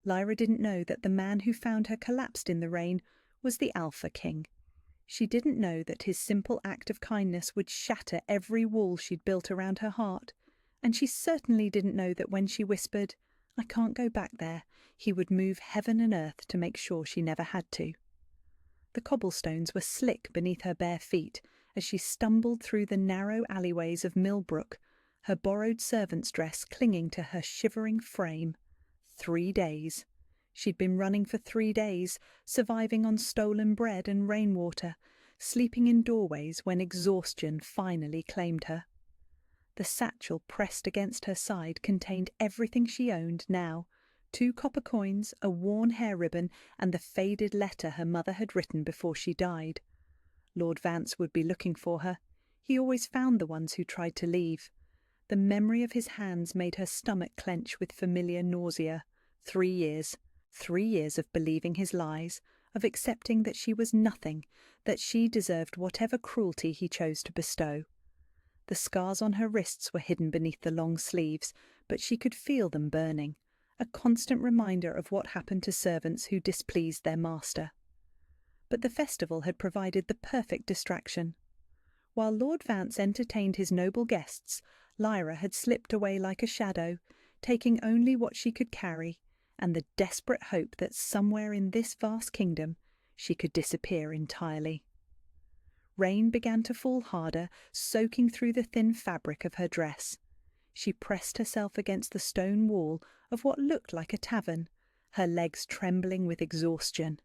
Lyra didn't know that the man who found her collapsed in the rain was the Alpha King. She didn't know that his simple act of kindness would shatter every wall she'd built around her heart, and she certainly didn't know that when she whispered, "I can't go back there," he would move heaven and earth to make sure she never had to. The cobblestones were slick beneath her bare feet as she stumbled through the narrow alleyways of Millbrook, her borrowed servant's dress clinging to her shivering frame. 3 days. She'd been running for 3 days, surviving on stolen bread and rainwater, sleeping in doorways when exhaustion finally claimed her. The satchel pressed against her side contained everything she owned now: 2 copper coins, a worn hair ribbon, and the faded letter her mother had written before she died. Lord Vance would be looking for her. He always found the ones who tried to leave. The memory of his hands made her stomach clench with familiar nausea. 3 years. 3 years of believing his lies, of accepting that she was nothing, that she deserved whatever cruelty he chose to bestow. The scars on her wrists were hidden beneath the long sleeves, but she could feel them burning, a constant reminder of what happened to servants who displeased their master. But the festival had provided the perfect distraction. While Lord Vance entertained his noble guests, Lyra had slipped away like a shadow, taking only what she could carry, and the desperate hope that somewhere in this vast kingdom she could disappear entirely. Rain began to fall harder, soaking through the thin fabric of her dress. She pressed herself against the stone wall of what looked like a tavern, her legs trembling with exhaustion.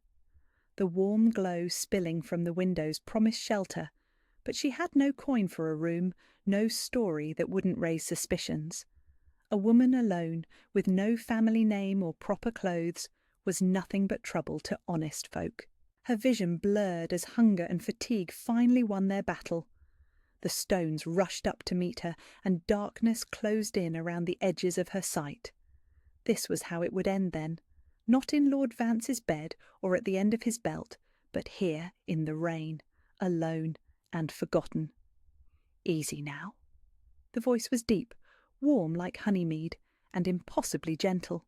The warm glow spilling from the windows promised shelter, but she had no coin for a room, no story that wouldn't raise suspicions. A woman alone, with no family name or proper clothes, was nothing but trouble to honest folk. Her vision blurred as hunger and fatigue finally won their battle. The stones rushed up to meet her, and darkness closed in around the edges of her sight. This was how it would end then, not in Lord Vance's bed or at the end of his belt, but here in the rain, alone and forgotten. "Easy now." The voice was deep, warm like honeymead, and impossibly gentle.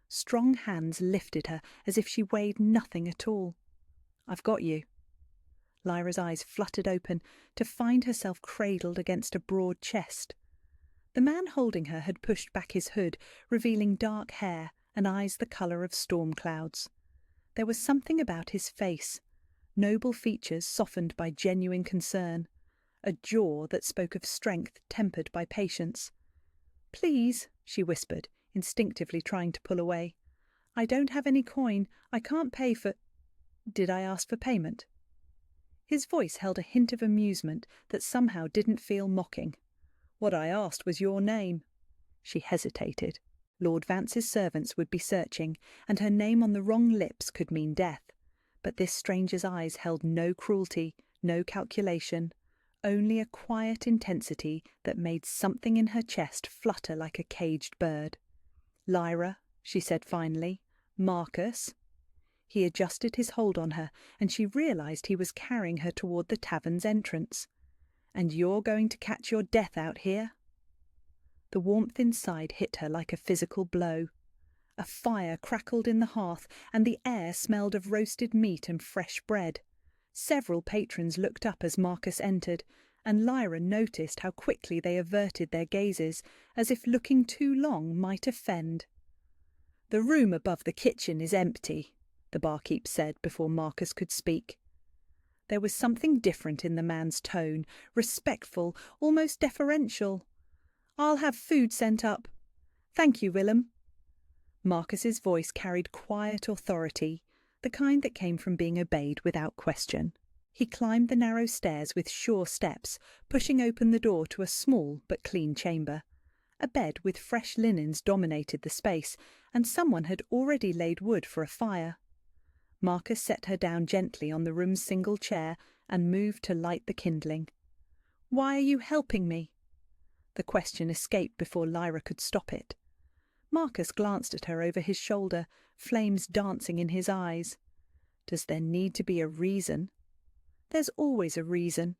Strong hands lifted her as if she weighed nothing at all. "I've got you." Lyra's eyes fluttered open to find herself cradled against a broad chest. The man holding her had pushed back his hood, revealing dark hair and eyes the colour of storm clouds. There was something about his face, noble features softened by genuine concern, a jaw that spoke of strength tempered by patience. "Please," she whispered, instinctively trying to pull away. "I don't have any coin. I can't pay for—" "Did I ask for payment?" His voice held a hint of amusement that somehow didn't feel mocking. "What I asked was your name." She hesitated. Lord Vance's servants would be searching, and her name on the wrong lips could mean death. But this stranger's eyes held no cruelty, no calculation, only a quiet intensity that made something in her chest flutter like a caged bird. "Lyra," she said finally. "Marcus." He adjusted his hold on her, and she realized he was carrying her toward the tavern's entrance. "And you're going to catch your death out here?" The warmth inside hit her like a physical blow. A fire crackled in the hearth, and the air smelled of roasted meat and fresh bread. Several patrons looked up as Marcus entered, and Lyra noticed how quickly they averted their gazes, as if looking too long might offend. "The room above the kitchen is empty," the barkeep said before Marcus could speak. There was something different in the man's tone, respectful, almost deferential. "I'll have food sent up." "Thank you, Willem." Marcus's voice carried quiet authority, the kind that came from being obeyed without question. He climbed the narrow stairs with sure steps, pushing open the door to a small but clean chamber. A bed with fresh linens dominated the space, and someone had already laid wood for a fire. Marcus set her down gently on the room's single chair and moved to light the kindling. "Why are you helping me?" The question escaped before Lyra could stop it. Marcus glanced at her over his shoulder, flames dancing in his eyes. "Does there need to be a reason?" "There's always a reason."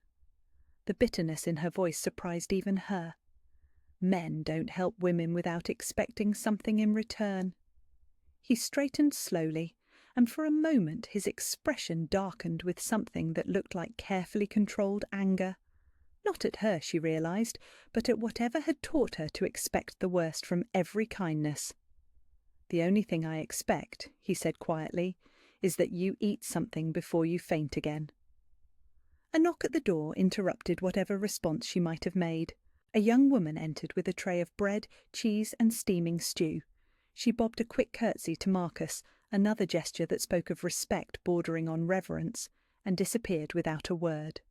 The bitterness in her voice surprised even her. Men don't help women without expecting something in return. He straightened slowly, and for a moment his expression darkened with something that looked like carefully controlled anger. Not at her, she realized, but at whatever had taught her to expect the worst from every kindness. "The only thing I expect," he said quietly, "is that you eat something before you faint again." A knock at the door interrupted whatever response she might have made. A young woman entered with a tray of bread, cheese, and steaming stew. She bobbed a quick curtsy to Marcus, another gesture that spoke of respect bordering on reverence, and disappeared without a word.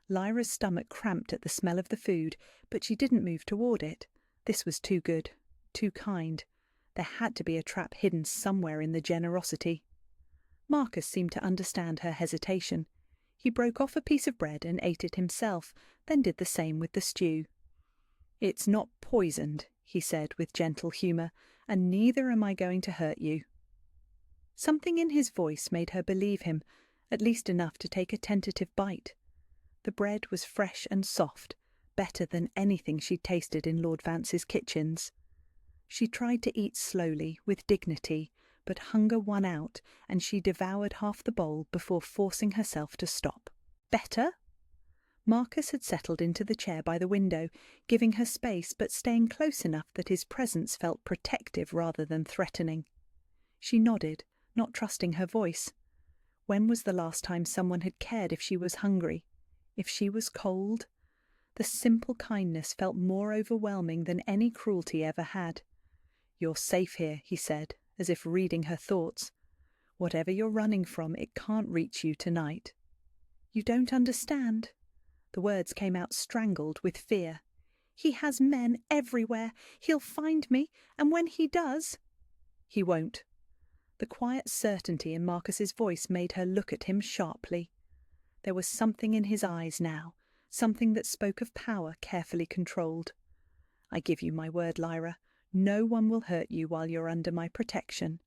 Lyra's stomach cramped at the smell of the food, but she didn't move toward it. This was too good, too kind. There had to be a trap hidden somewhere in the generosity. Marcus seemed to understand her hesitation. He broke off a piece of bread and ate it himself, then did the same with the stew. "It's not poisoned," he said with gentle humour, "and neither am I going to hurt you." Something in his voice made her believe him, at least enough to take a tentative bite. The bread was fresh and soft, better than anything she'd tasted in Lord Vance's kitchens. She tried to eat slowly, with dignity, but hunger won out, and she devoured half the bowl before forcing herself to stop. "Better?" Marcus had settled into the chair by the window, giving her space but staying close enough that his presence felt protective rather than threatening. She nodded, not trusting her voice. When was the last time someone had cared if she was hungry? If she was cold? The simple kindness felt more overwhelming than any cruelty ever had. "You're safe here," he said, as if reading her thoughts. "Whatever you're running from, it can't reach you tonight." "You don't understand." The words came out strangled with fear. "He has men everywhere. He'll find me, and when he does—" "He won't." The quiet certainty in Marcus's voice made her look at him sharply. There was something in his eyes now, something that spoke of power carefully controlled. "I give you my word, Lyra. No one will hurt you while you're under my protection."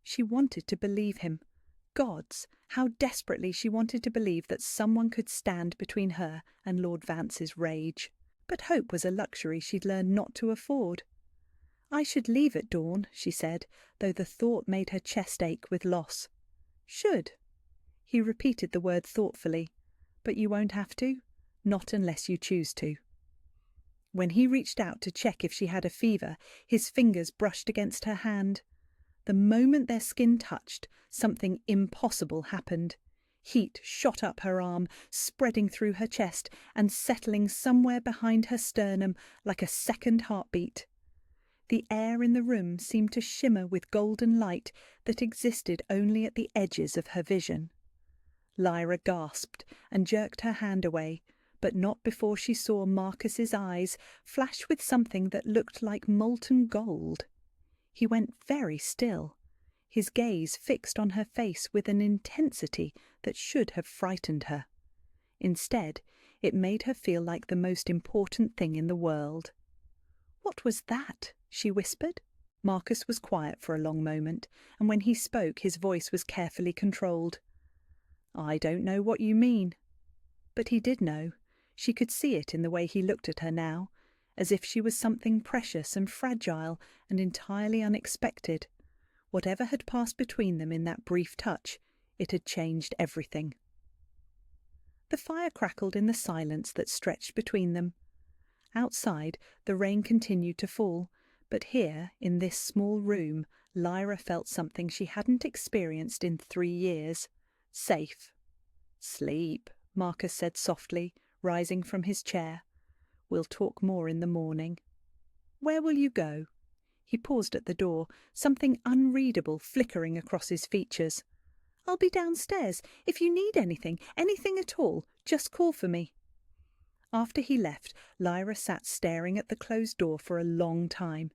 She wanted to believe him. Gods, how desperately she wanted to believe that someone could stand between her and Lord Vance's rage. But hope was a luxury she'd learned not to afford. "I should leave at dawn," she said, though the thought made her chest ache with loss. "Should?" He repeated the word thoughtfully. "But you won't have to? Not unless you choose to." When he reached out to check if she had a fever, his fingers brushed against her hand. The moment their skin touched, something impossible happened. Heat shot up her arm, spreading through her chest and settling somewhere behind her sternum like a second heartbeat. The air in the room seemed to shimmer with golden light that existed only at the edges of her vision. Lyra gasped and jerked her hand away, but not before she saw Marcus's eyes flash with something that looked like molten gold. He went very still, his gaze fixed on her face with an intensity that should have frightened her. Instead, it made her feel like the most important thing in the world. "What was that?" she whispered. Marcus was quiet for a long moment, and when he spoke his voice was carefully controlled. "I don't know what you mean." But he did know. She could see it in the way he looked at her now, as if she was something precious and fragile and entirely unexpected. Whatever had passed between them in that brief touch, it had changed everything. The fire crackled in the silence that stretched between them. Outside, the rain continued to fall, but here, in this small room, Lyra felt something she hadn't experienced in 3 years. Safe. "Sleep," Marcus said softly, rising from his chair. "We'll talk more in the morning." "Where will you go?" He paused at the door, something unreadable flickering across his features. "I'll be downstairs. If you need anything at all, just call for me." After he left, Lyra sat staring at the closed door for a long time.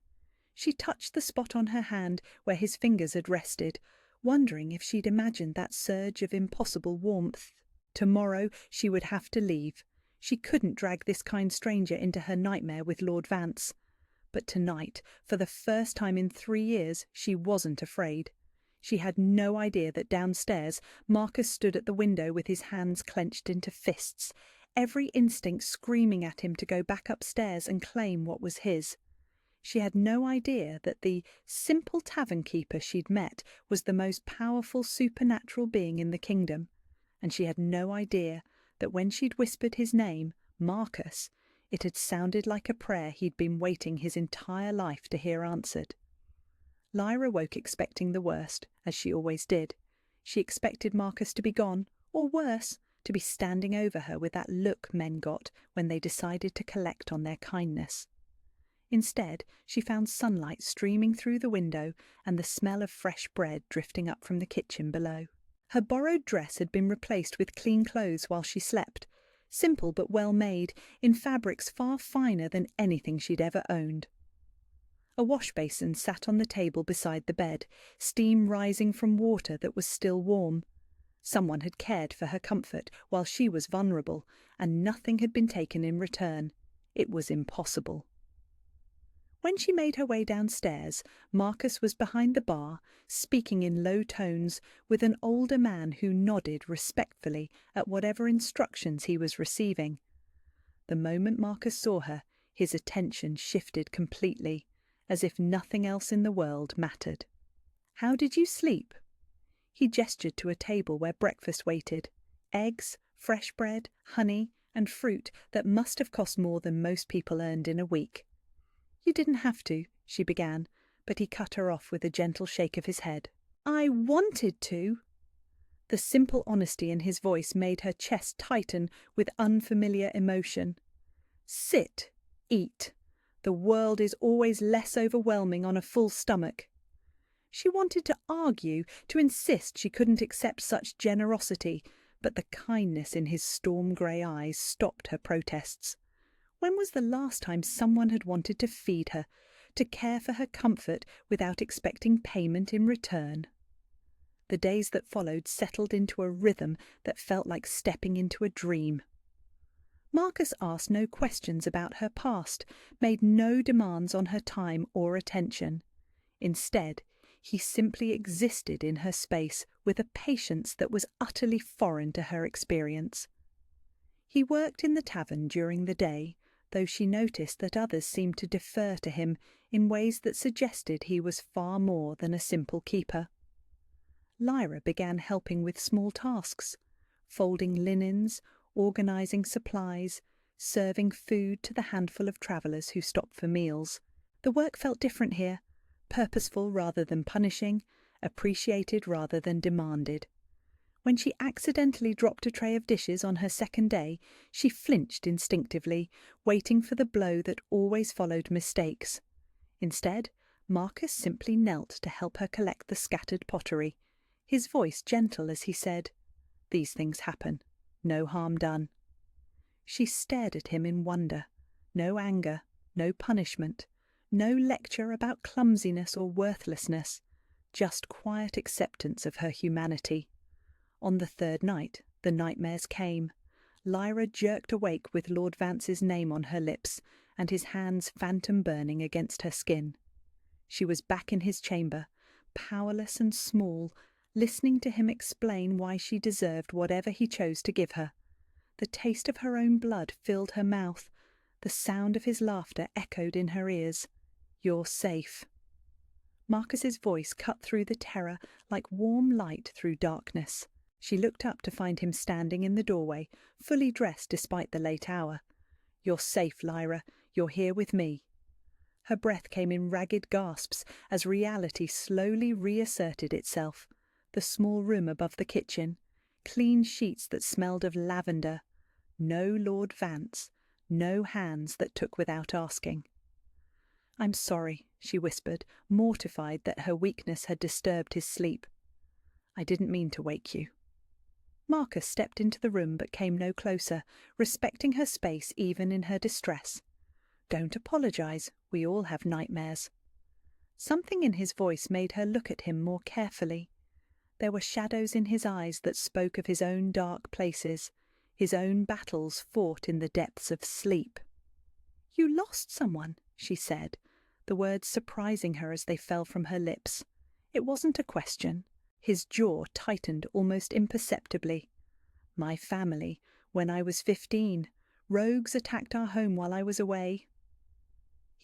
She touched the spot on her hand where his fingers had rested, wondering if she'd imagined that surge of impossible warmth. Tomorrow she would have to leave. She couldn't drag this kind stranger into her nightmare with Lord Vance. But tonight, for the first time in 3 years, she wasn't afraid. She had no idea that downstairs Marcus stood at the window with his hands clenched into fists, every instinct screaming at him to go back upstairs and claim what was his. She had no idea that the simple tavern keeper she'd met was the most powerful supernatural being in the kingdom, and she had no idea that when she'd whispered his name, Marcus, it had sounded like a prayer he'd been waiting his entire life to hear answered. Lyra woke expecting the worst, as she always did. She expected Marcus to be gone, or worse, to be standing over her with that look men got when they decided to collect on their kindness. Instead, she found sunlight streaming through the window and the smell of fresh bread drifting up from the kitchen below. Her borrowed dress had been replaced with clean clothes while she slept, simple but well made, in fabrics far finer than anything she'd ever owned. A wash basin sat on the table beside the bed, steam rising from water that was still warm. Someone had cared for her comfort while she was vulnerable, and nothing had been taken in return. It was impossible. When she made her way downstairs, Marcus was behind the bar, speaking in low tones with an older man who nodded respectfully at whatever instructions he was receiving. The moment Marcus saw her, his attention shifted completely, as if nothing else in the world mattered. "How did you sleep?" He gestured to a table where breakfast waited. Eggs, fresh bread, honey, and fruit that must have cost more than most people earned in a week. "You didn't have to," she began, but he cut her off with a gentle shake of his head. "I wanted to." The simple honesty in his voice made her chest tighten with unfamiliar emotion. "Sit, eat. The world is always less overwhelming on a full stomach." She wanted to argue, to insist she couldn't accept such generosity, but the kindness in his storm-grey eyes stopped her protests. When was the last time someone had wanted to feed her, to care for her comfort without expecting payment in return? The days that followed settled into a rhythm that felt like stepping into a dream. Marcus asked no questions about her past, made no demands on her time or attention. Instead, he simply existed in her space with a patience that was utterly foreign to her experience. He worked in the tavern during the day, though she noticed that others seemed to defer to him in ways that suggested he was far more than a simple keeper. Lyra began helping with small tasks, folding linens, organising supplies, serving food to the handful of travellers who stopped for meals. The work felt different here, purposeful rather than punishing, appreciated rather than demanded. When she accidentally dropped a tray of dishes on her second day, she flinched instinctively, waiting for the blow that always followed mistakes. Instead, Marcus simply knelt to help her collect the scattered pottery, his voice gentle as he said, "These things happen. No harm done." She stared at him in wonder. No anger, no punishment, no lecture about clumsiness or worthlessness, just quiet acceptance of her humanity. On the third night, the nightmares came. Lyra jerked awake with Lord Vance's name on her lips and his hands phantom burning against her skin. She was back in his chamber, powerless and small, listening to him explain why she deserved whatever he chose to give her. The taste of her own blood filled her mouth. The sound of his laughter echoed in her ears. "You're safe." Marcus's voice cut through the terror like warm light through darkness. She looked up to find him standing in the doorway, fully dressed despite the late hour. "You're safe, Lyra. You're here with me." Her breath came in ragged gasps as reality slowly reasserted itself. The small room above the kitchen, clean sheets that smelled of lavender. No Lord Vance, no hands that took without asking. "I'm sorry," she whispered, mortified that her weakness had disturbed his sleep. "I didn't mean to wake you." Marcus stepped into the room but came no closer, respecting her space even in her distress. "Don't apologise. We all have nightmares." Something in his voice made her look at him more carefully. There were shadows in his eyes that spoke of his own dark places, his own battles fought in the depths of sleep. "You lost someone," she said, the words surprising her as they fell from her lips. It wasn't a question. His jaw tightened almost imperceptibly. "My family, when I was 15. Rogues attacked our home while I was away."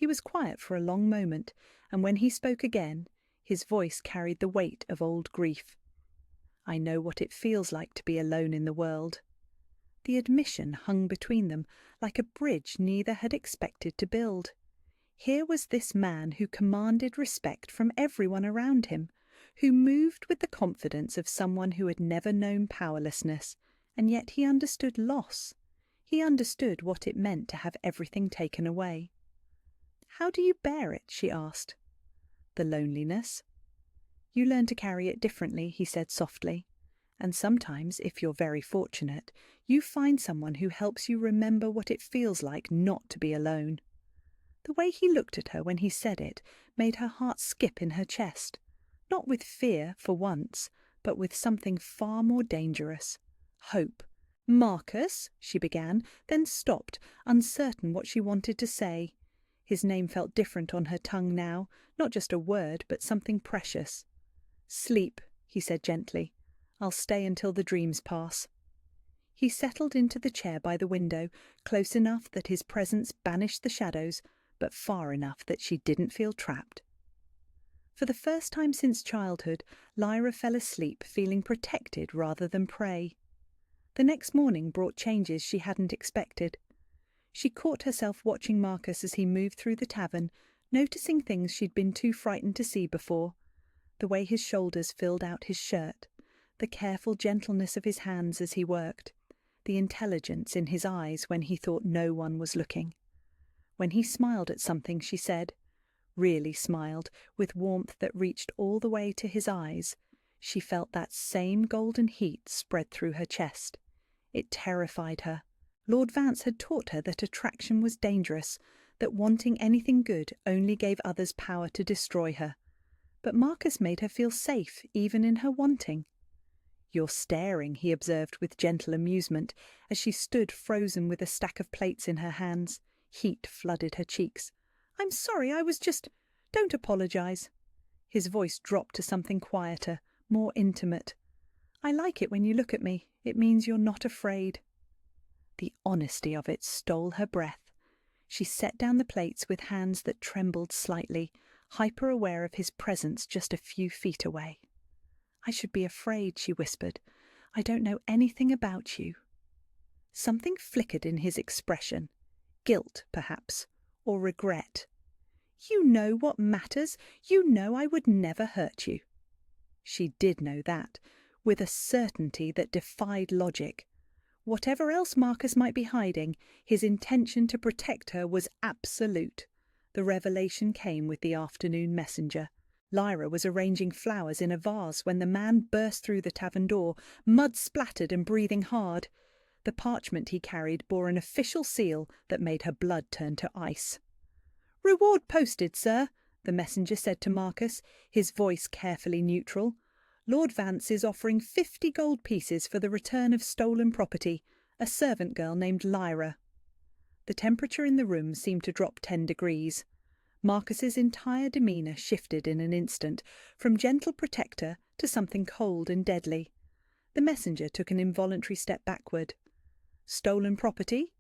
He was quiet for a long moment, and when he spoke again, his voice carried the weight of old grief. "I know what it feels like to be alone in the world." The admission hung between them like a bridge neither had expected to build. Here was this man who commanded respect from everyone around him, who moved with the confidence of someone who had never known powerlessness, and yet he understood loss. He understood what it meant to have everything taken away. "How do you bear it?" she asked. "The loneliness." "You learn to carry it differently," he said softly. "And sometimes, if you're very fortunate, you find someone who helps you remember what it feels like not to be alone." The way he looked at her when he said it made her heart skip in her chest, not with fear for once, but with something far more dangerous, hope. "Marcus," she began, then stopped, uncertain what she wanted to say. His name felt different on her tongue now, not just a word, but something precious. "Sleep," he said gently. "I'll stay until the dreams pass." He settled into the chair by the window, close enough that his presence banished the shadows, but far enough that she didn't feel trapped. For the first time since childhood, Lyra fell asleep feeling protected rather than prey. The next morning brought changes she hadn't expected. She caught herself watching Marcus as he moved through the tavern, noticing things she'd been too frightened to see before. The way his shoulders filled out his shirt, the careful gentleness of his hands as he worked, the intelligence in his eyes when he thought no one was looking. When he smiled at something, she said, really smiled, with warmth that reached all the way to his eyes, she felt that same golden heat spread through her chest. It terrified her. Lord Vance had taught her that attraction was dangerous, that wanting anything good only gave others power to destroy her. But Marcus made her feel safe, even in her wanting. "You're staring," he observed with gentle amusement, as she stood frozen with a stack of plates in her hands. Heat flooded her cheeks. "I'm sorry, I was just... Don't apologize." His voice dropped to something quieter, more intimate. "I like it when you look at me. It means you're not afraid." The honesty of it stole her breath. She set down the plates with hands that trembled slightly, hyper-aware of his presence just a few feet away. "I should be afraid," she whispered. "I don't know anything about you." Something flickered in his expression. Guilt, perhaps, or regret. "You know what matters. You know I would never hurt you." She did know that, with a certainty that defied logic. Whatever else Marcus might be hiding, his intention to protect her was absolute. The revelation came with the afternoon messenger. Lyra was arranging flowers in a vase when the man burst through the tavern door, mud-splattered and breathing hard. The parchment he carried bore an official seal that made her blood turn to ice. "Reward posted, sir," the messenger said to Marcus, his voice carefully neutral. "Lord Vance is offering 50 gold pieces for the return of stolen property, a servant girl named Lyra." The temperature in the room seemed to drop 10 degrees. Marcus's entire demeanour shifted in an instant, from gentle protector to something cold and deadly. The messenger took an involuntary step backward. "Stolen property?"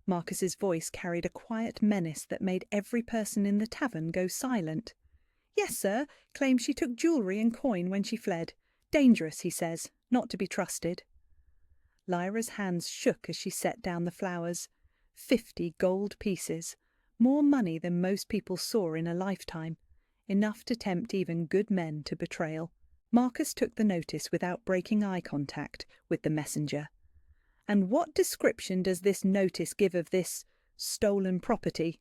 Marcus's voice carried a quiet menace that made every person in the tavern go silent. "Yes, sir. Claims she took jewellery and coin when she fled. Dangerous, he says. Not to be trusted." Lyra's hands shook as she set down the flowers. 50 gold pieces. More money than most people saw in a lifetime. Enough to tempt even good men to betrayal. Marcus took the notice without breaking eye contact with the messenger. "And what description does this notice give of this stolen property?"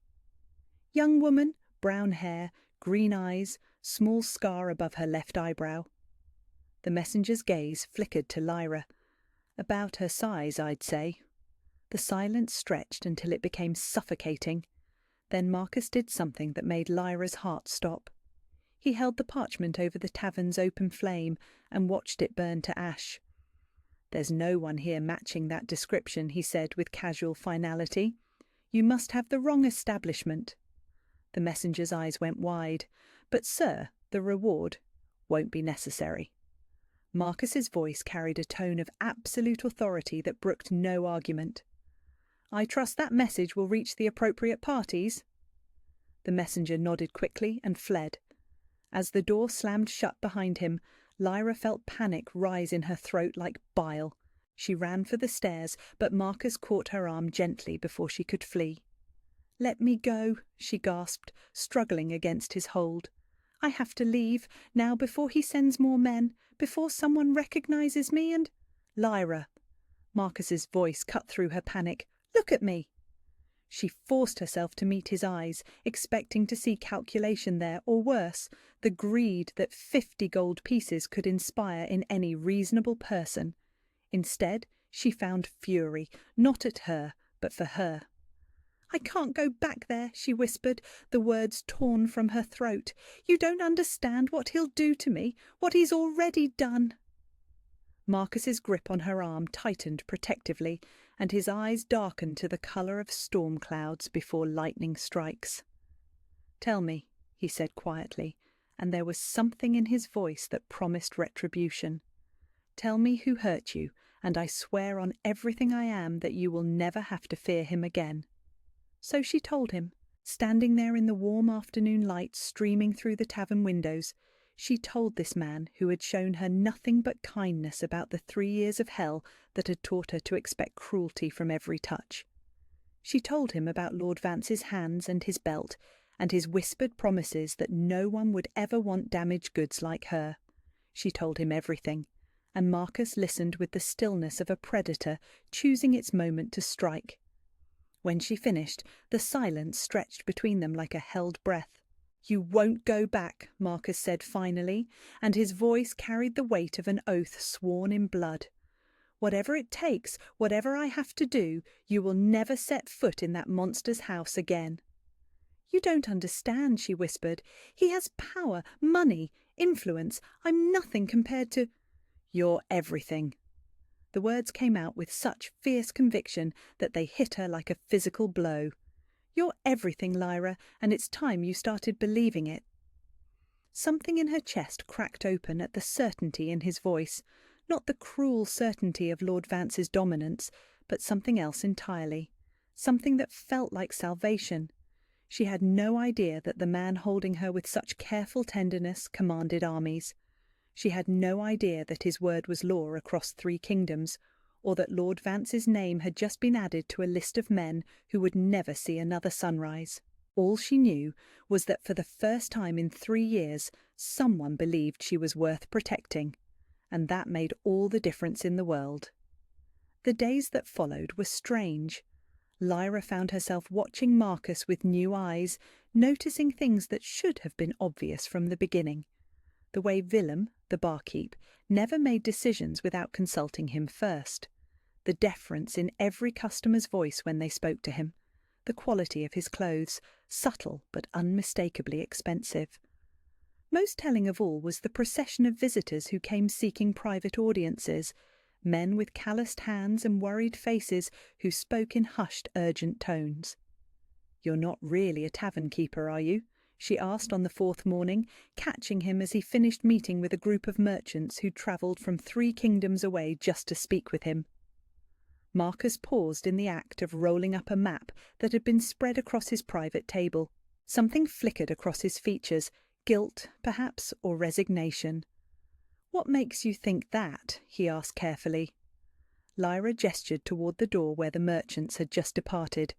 "Young woman, brown hair, green eyes, small scar above her left eyebrow." The messenger's gaze flickered to Lyra. "About her size, I'd say." The silence stretched until it became suffocating. Then Marcus did something that made Lyra's heart stop. He held the parchment over the tavern's open flame and watched it burn to ash. "There's no one here matching that description," he said with casual finality. "You must have the wrong establishment." The messenger's eyes went wide. "But, sir, the reward won't be necessary." Marcus's voice carried a tone of absolute authority that brooked no argument. "I trust that message will reach the appropriate parties." The messenger nodded quickly and fled. As the door slammed shut behind him, Lyra felt panic rise in her throat like bile. She ran for the stairs, but Marcus caught her arm gently before she could flee. "Let me go," she gasped, struggling against his hold. "I have to leave, now before he sends more men, before someone recognizes me and—" "Lyra!" Marcus's voice cut through her panic. "Look at me!" She forced herself to meet his eyes, expecting to see calculation there, or worse, the greed that 50 gold pieces could inspire in any reasonable person. Instead, she found fury, not at her, but for her. "I can't go back there," she whispered, the words torn from her throat. "You don't understand what he'll do to me, what he's already done." Marcus's grip on her arm tightened protectively, and his eyes darkened to the colour of storm clouds before lightning strikes. "Tell me," he said quietly, and there was something in his voice that promised retribution. "Tell me who hurt you, and I swear on everything I am that you will never have to fear him again." So she told him, standing there in the warm afternoon light streaming through the tavern windows. She told this man who had shown her nothing but kindness about the 3 years of hell that had taught her to expect cruelty from every touch. She told him about Lord Vance's hands and his belt, and his whispered promises that no one would ever want damaged goods like her. She told him everything, and Marcus listened with the stillness of a predator choosing its moment to strike. When she finished, the silence stretched between them like a held breath. "You won't go back," Marcus said finally, and his voice carried the weight of an oath sworn in blood. "Whatever it takes, whatever I have to do, you will never set foot in that monster's house again." "You don't understand," she whispered. "He has power, money, influence. I'm nothing compared to—" "You're everything." The words came out with such fierce conviction that they hit her like a physical blow. "You're everything, Lyra, and it's time you started believing it." Something in her chest cracked open at the certainty in his voice, not the cruel certainty of Lord Vance's dominance, but something else entirely, something that felt like salvation. She had no idea that the man holding her with such careful tenderness commanded armies. She had no idea that his word was law across 3 kingdoms, or that Lord Vance's name had just been added to a list of men who would never see another sunrise. All she knew was that for the first time in 3 years, someone believed she was worth protecting, and that made all the difference in the world. The days that followed were strange. Lyra found herself watching Marcus with new eyes, noticing things that should have been obvious from the beginning. The way Willem, the barkeep, never made decisions without consulting him first. The deference in every customer's voice when they spoke to him. The quality of his clothes, subtle but unmistakably expensive. Most telling of all was the procession of visitors who came seeking private audiences, men with calloused hands and worried faces who spoke in hushed, urgent tones. "You're not really a tavern keeper, are you?" she asked on the 4th morning, catching him as he finished meeting with a group of merchants who'd travelled from 3 kingdoms away just to speak with him. Marcus paused in the act of rolling up a map that had been spread across his private table. Something flickered across his features, guilt, perhaps, or resignation. "What makes you think that?" he asked carefully. Lyra gestured toward the door where the merchants had just departed.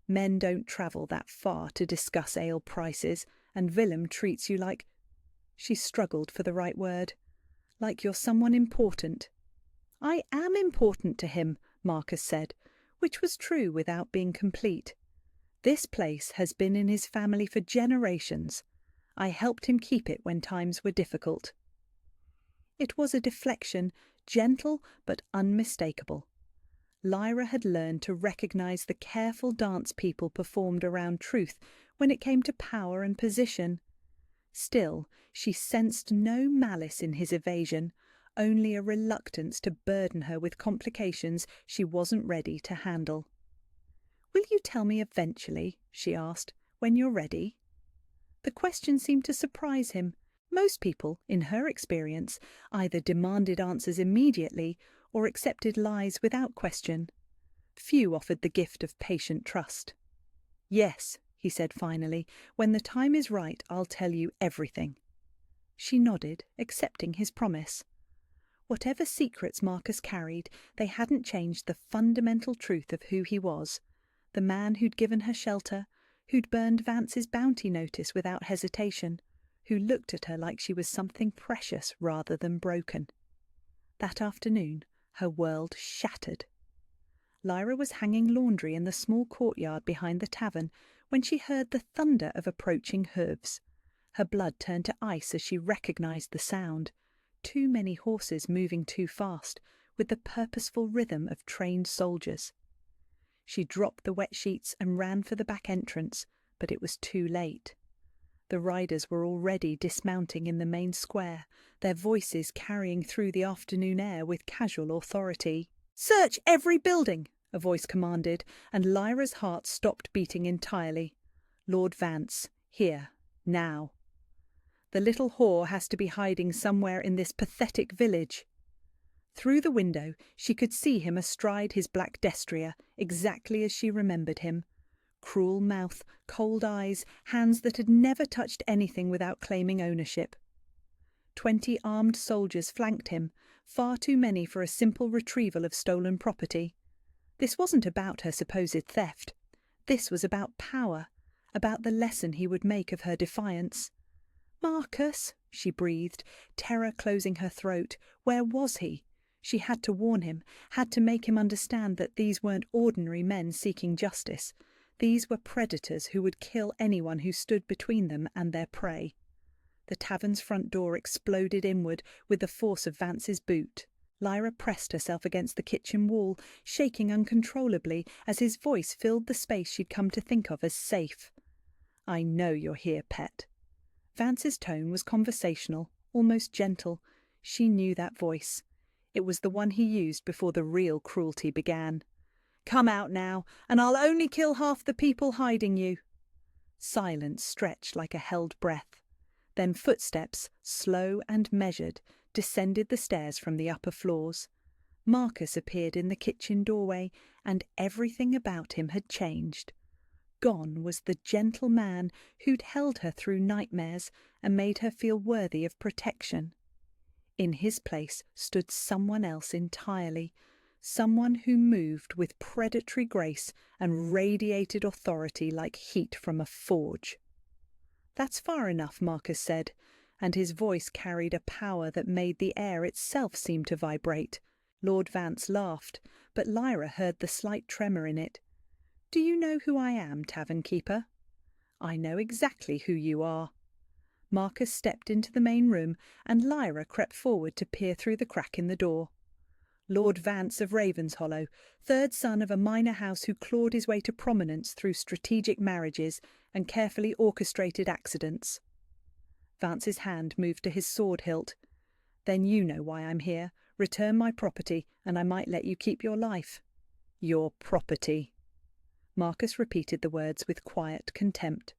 "Men don't travel that far to discuss ale prices, and Willem treats you like—" She struggled for the right word. "Like you're someone important." "I am important to him," Marcus said, which was true without being complete. "This place has been in his family for generations. I helped him keep it when times were difficult." It was a deflection, gentle but unmistakable. Lyra had learned to recognize the careful dance people performed around truth when it came to power and position. Still, she sensed no malice in his evasion, only a reluctance to burden her with complications she wasn't ready to handle. "Will you tell me eventually," she asked, "when you're ready?" The question seemed to surprise him. Most people, in her experience, either demanded answers immediately or accepted lies without question. Few offered the gift of patient trust. "Yes," he said finally. "When the time is right, I'll tell you everything." She nodded, accepting his promise. Whatever secrets Marcus carried, they hadn't changed the fundamental truth of who he was. The man who'd given her shelter, who'd burned Vance's bounty notice without hesitation, who looked at her like she was something precious rather than broken. That afternoon, her world shattered. Lyra was hanging laundry in the small courtyard behind the tavern when she heard the thunder of approaching hooves. Her blood turned to ice as she recognized the sound. Too many horses moving too fast, with the purposeful rhythm of trained soldiers. She dropped the wet sheets and ran for the back entrance, but it was too late. The riders were already dismounting in the main square, their voices carrying through the afternoon air with casual authority. "Search every building!" a voice commanded, and Lyra's heart stopped beating entirely. Lord Vance, here, now. The little whore has to be hiding somewhere in this pathetic village. Through the window she could see him astride his black destrier, exactly as she remembered him. Cruel mouth, cold eyes, hands that had never touched anything without claiming ownership. 20 armed soldiers flanked him, far too many for a simple retrieval of stolen property. This wasn't about her supposed theft. This was about power, about the lesson he would make of her defiance. "Marcus," she breathed, terror closing her throat. Where was he? She had to warn him, had to make him understand that these weren't ordinary men seeking justice. These were predators who would kill anyone who stood between them and their prey. The tavern's front door exploded inward with the force of Vance's boot. Lyra pressed herself against the kitchen wall, shaking uncontrollably as his voice filled the space she'd come to think of as safe. "I know you're here, pet." Vance's tone was conversational, almost gentle. She knew that voice. It was the one he used before the real cruelty began. "Come out now, and I'll only kill half the people hiding you." Silence stretched like a held breath. Then footsteps, slow and measured, descended the stairs from the upper floors. Marcus appeared in the kitchen doorway, and everything about him had changed. Gone was the gentle man who'd held her through nightmares and made her feel worthy of protection. In his place stood someone else entirely, someone who moved with predatory grace and radiated authority like heat from a forge. "That's far enough," Marcus said, and his voice carried a power that made the air itself seem to vibrate. Lord Vance laughed, but Lyra heard the slight tremor in it. "Do you know who I am, tavern keeper?" "I know exactly who you are." Marcus stepped into the main room, and Lyra crept forward to peer through the crack in the door. Lord Vance of Ravenshollow, third son of a minor house who clawed his way to prominence through strategic marriages and carefully orchestrated accidents. Vance's hand moved to his sword hilt. "Then you know why I'm here. Return my property, and I might let you keep your life." "Your property." Marcus repeated the words with quiet contempt.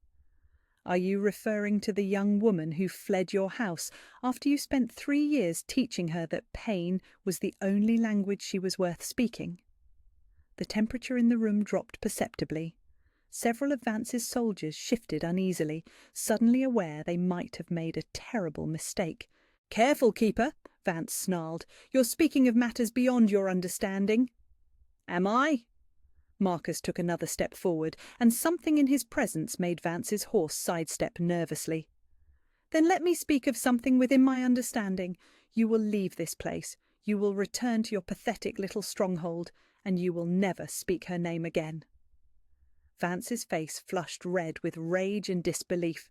"Are you referring to the young woman who fled your house after you spent 3 years teaching her that pain was the only language she was worth speaking?" The temperature in the room dropped perceptibly. Several of Vance's soldiers shifted uneasily, suddenly aware they might have made a terrible mistake. "Careful, keeper," Vance snarled. "You're speaking of matters beyond your understanding." "Am I?" Marcus took another step forward, and something in his presence made Vance's horse sidestep nervously. "Then let me speak of something within my understanding. You will leave this place. You will return to your pathetic little stronghold, and you will never speak her name again." Vance's face flushed red with rage and disbelief.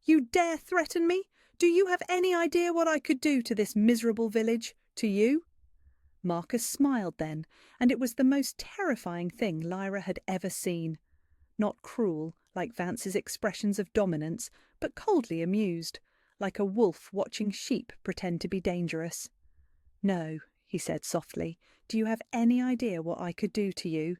"You dare threaten me? Do you have any idea what I could do to this miserable village? To you?" Marcus smiled then, and it was the most terrifying thing Lyra had ever seen. Not cruel, like Vance's expressions of dominance, but coldly amused, like a wolf watching sheep pretend to be dangerous. "No," he said softly. "Do you have any idea what I could do to you?"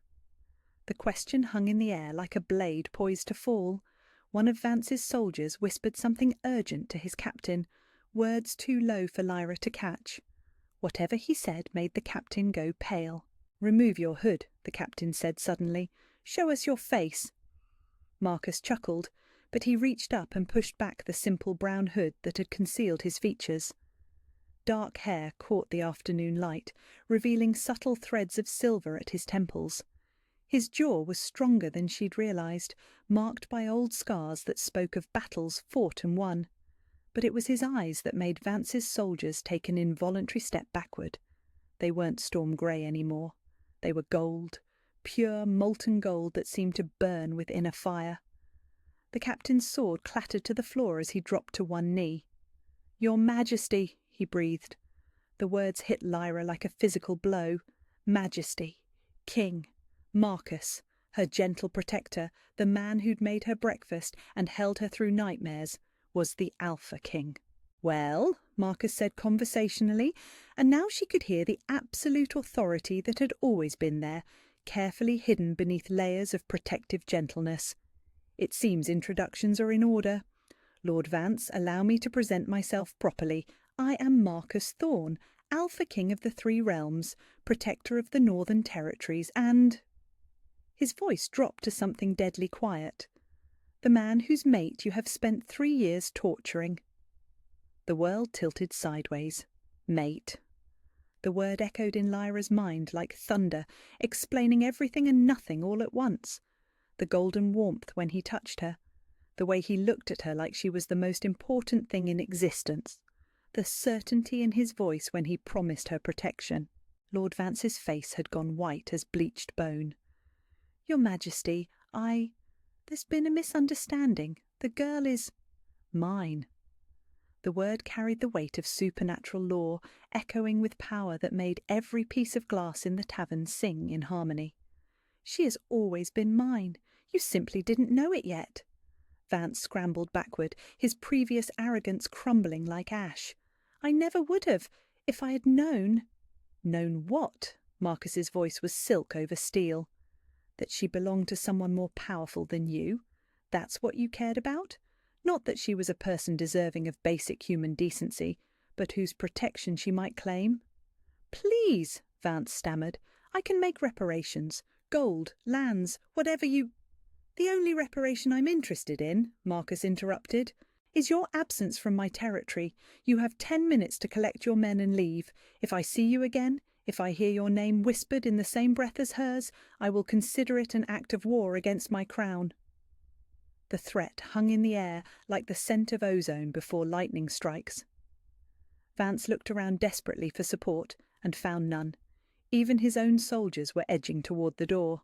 The question hung in the air like a blade poised to fall. One of Vance's soldiers whispered something urgent to his captain, words too low for Lyra to catch. Whatever he said made the captain go pale. "Remove your hood," the captain said suddenly. "Show us your face." Marcus chuckled, but he reached up and pushed back the simple brown hood that had concealed his features. Dark hair caught the afternoon light, revealing subtle threads of silver at his temples. His jaw was stronger than she'd realized, marked by old scars that spoke of battles fought and won. But it was his eyes that made Vance's soldiers take an involuntary step backward. They weren't storm grey anymore. They were gold, pure molten gold that seemed to burn with inner fire. The captain's sword clattered to the floor as he dropped to one knee. "Your Majesty," he breathed. The words hit Lyra like a physical blow. Majesty, King, Marcus, her gentle protector, the man who'd made her breakfast and held her through nightmares, was the Alpha King. "Well," Marcus said conversationally, and now she could hear the absolute authority that had always been there, carefully hidden beneath layers of protective gentleness. "It seems introductions are in order. Lord Vance, allow me to present myself properly. I am Marcus Thorne, Alpha King of the Three Realms, protector of the Northern Territories, and—" His voice dropped to something deadly quiet. "The man whose mate you have spent 3 years torturing." The world tilted sideways. Mate. The word echoed in Lyra's mind like thunder, explaining everything and nothing all at once. The golden warmth when he touched her. The way he looked at her like she was the most important thing in existence. The certainty in his voice when he promised her protection. Lord Vance's face had gone white as bleached bone. "Your Majesty, there's been a misunderstanding. The girl is mine." The word carried the weight of supernatural law, echoing with power that made every piece of glass in the tavern sing in harmony. "She has always been mine. You simply didn't know it yet." Vance scrambled backward, his previous arrogance crumbling like ash. "I never would have, if I had known—" "Known what?" Marcus's voice was silk over steel. "That she belonged to someone more powerful than you? That's what you cared about? Not that she was a person deserving of basic human decency, but whose protection she might claim?" "Please," Vance stammered. "I can make reparations. Gold, lands, whatever you—" "The only reparation I'm interested in," Marcus interrupted, "is your absence from my territory. You have 10 minutes to collect your men and leave. If I see you again, if I hear your name whispered in the same breath as hers, I will consider it an act of war against my crown." The threat hung in the air like the scent of ozone before lightning strikes. Vance looked around desperately for support and found none. Even his own soldiers were edging toward the door.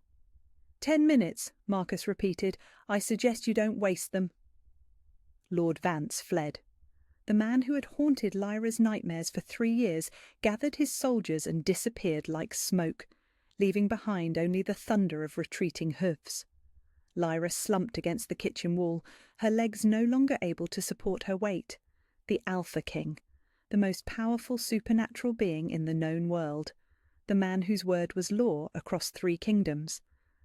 10 minutes, Marcus repeated. "I suggest you don't waste them." Lord Vance fled. The man who had haunted Lyra's nightmares for 3 years gathered his soldiers and disappeared like smoke, leaving behind only the thunder of retreating hoofs. Lyra slumped against the kitchen wall, her legs no longer able to support her weight. The Alpha King, the most powerful supernatural being in the known world, the man whose word was law across 3 kingdoms,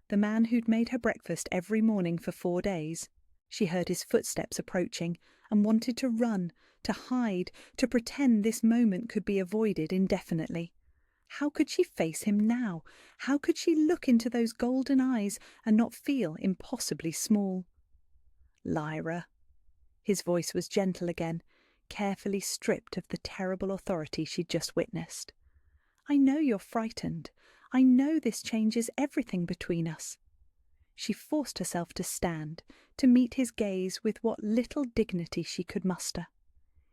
the man who'd made her breakfast every morning for 4 days. She heard his footsteps approaching and wanted to run, to hide, to pretend this moment could be avoided indefinitely. How could she face him now? How could she look into those golden eyes and not feel impossibly small? "Lyra." His voice was gentle again, carefully stripped of the terrible authority she'd just witnessed. "I know you're frightened. I know this changes everything between us." She forced herself to stand, to meet his gaze with what little dignity she could muster.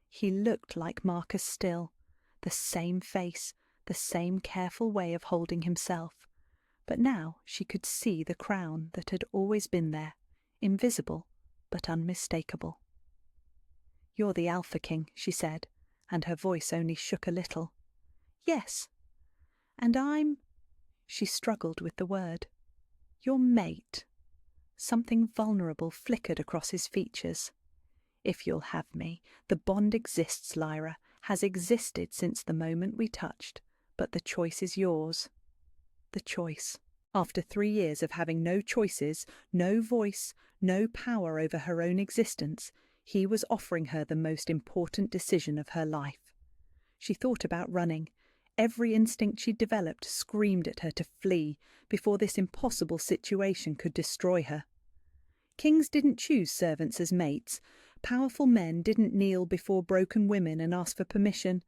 He looked like Marcus still, the same face, the same careful way of holding himself. But now she could see the crown that had always been there, invisible but unmistakable. "You're the Alpha King," she said, and her voice only shook a little. "Yes. And I'm—" She struggled with the word. "Your mate." Something vulnerable flickered across his features. "If you'll have me, the bond exists, Lyra, has existed since the moment we touched, but the choice is yours." The choice. After 3 years of having no choices, no voice, no power over her own existence, he was offering her the most important decision of her life. She thought about running. Every instinct she'd developed screamed at her to flee before this impossible situation could destroy her. Kings didn't choose servants as mates. Powerful men didn't kneel before broken women and ask for permission.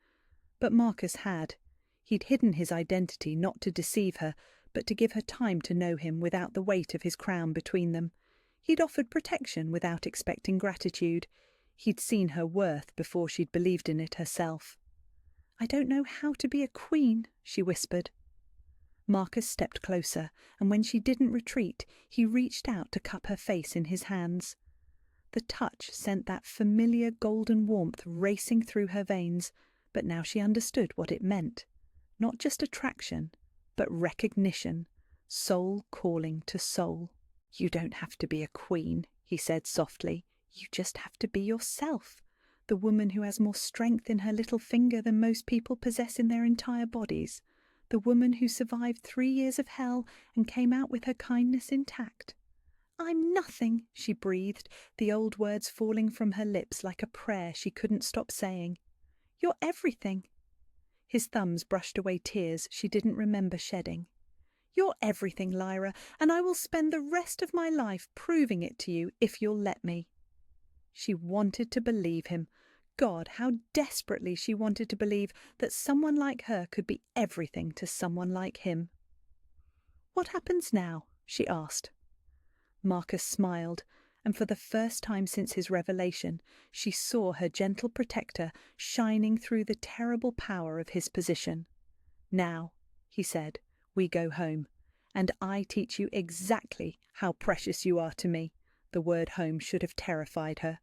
But Marcus had. He'd hidden his identity not to deceive her, but to give her time to know him without the weight of his crown between them. He'd offered protection without expecting gratitude. He'd seen her worth before she'd believed in it herself. "I don't know how to be a queen," she whispered. Marcus stepped closer, and when she didn't retreat, he reached out to cup her face in his hands. The touch sent that familiar golden warmth racing through her veins, but now she understood what it meant. Not just attraction, but recognition, soul calling to soul. "You don't have to be a queen," he said softly. "You just have to be yourself, the woman who has more strength in her little finger than most people possess in their entire bodies, the woman who survived 3 years of hell and came out with her kindness intact." "I'm nothing," she breathed, the old words falling from her lips like a prayer she couldn't stop saying. "You're everything." His thumbs brushed away tears she didn't remember shedding. "You're everything, Lyra, and I will spend the rest of my life proving it to you if you'll let me." She wanted to believe him. God, how desperately she wanted to believe that someone like her could be everything to someone like him. "What happens now?" she asked. Marcus smiled, and for the first time since his revelation, she saw her gentle protector shining through the terrible power of his position. "Now," he said, "we go home, and I teach you exactly how precious you are to me." The word home should have terrified her.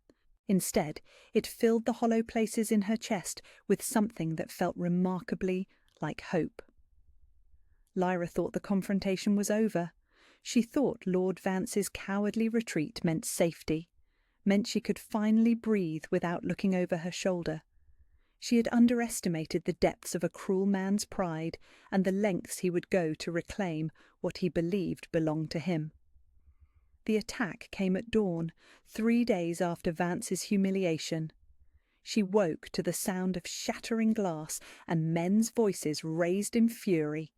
Instead, it filled the hollow places in her chest with something that felt remarkably like hope. Lyra thought the confrontation was over. She thought Lord Vance's cowardly retreat meant safety, meant she could finally breathe without looking over her shoulder. She had underestimated the depths of a cruel man's pride and the lengths he would go to reclaim what he believed belonged to him. The attack came at dawn, 3 days after Vance's humiliation. She woke to the sound of shattering glass and men's voices raised in fury.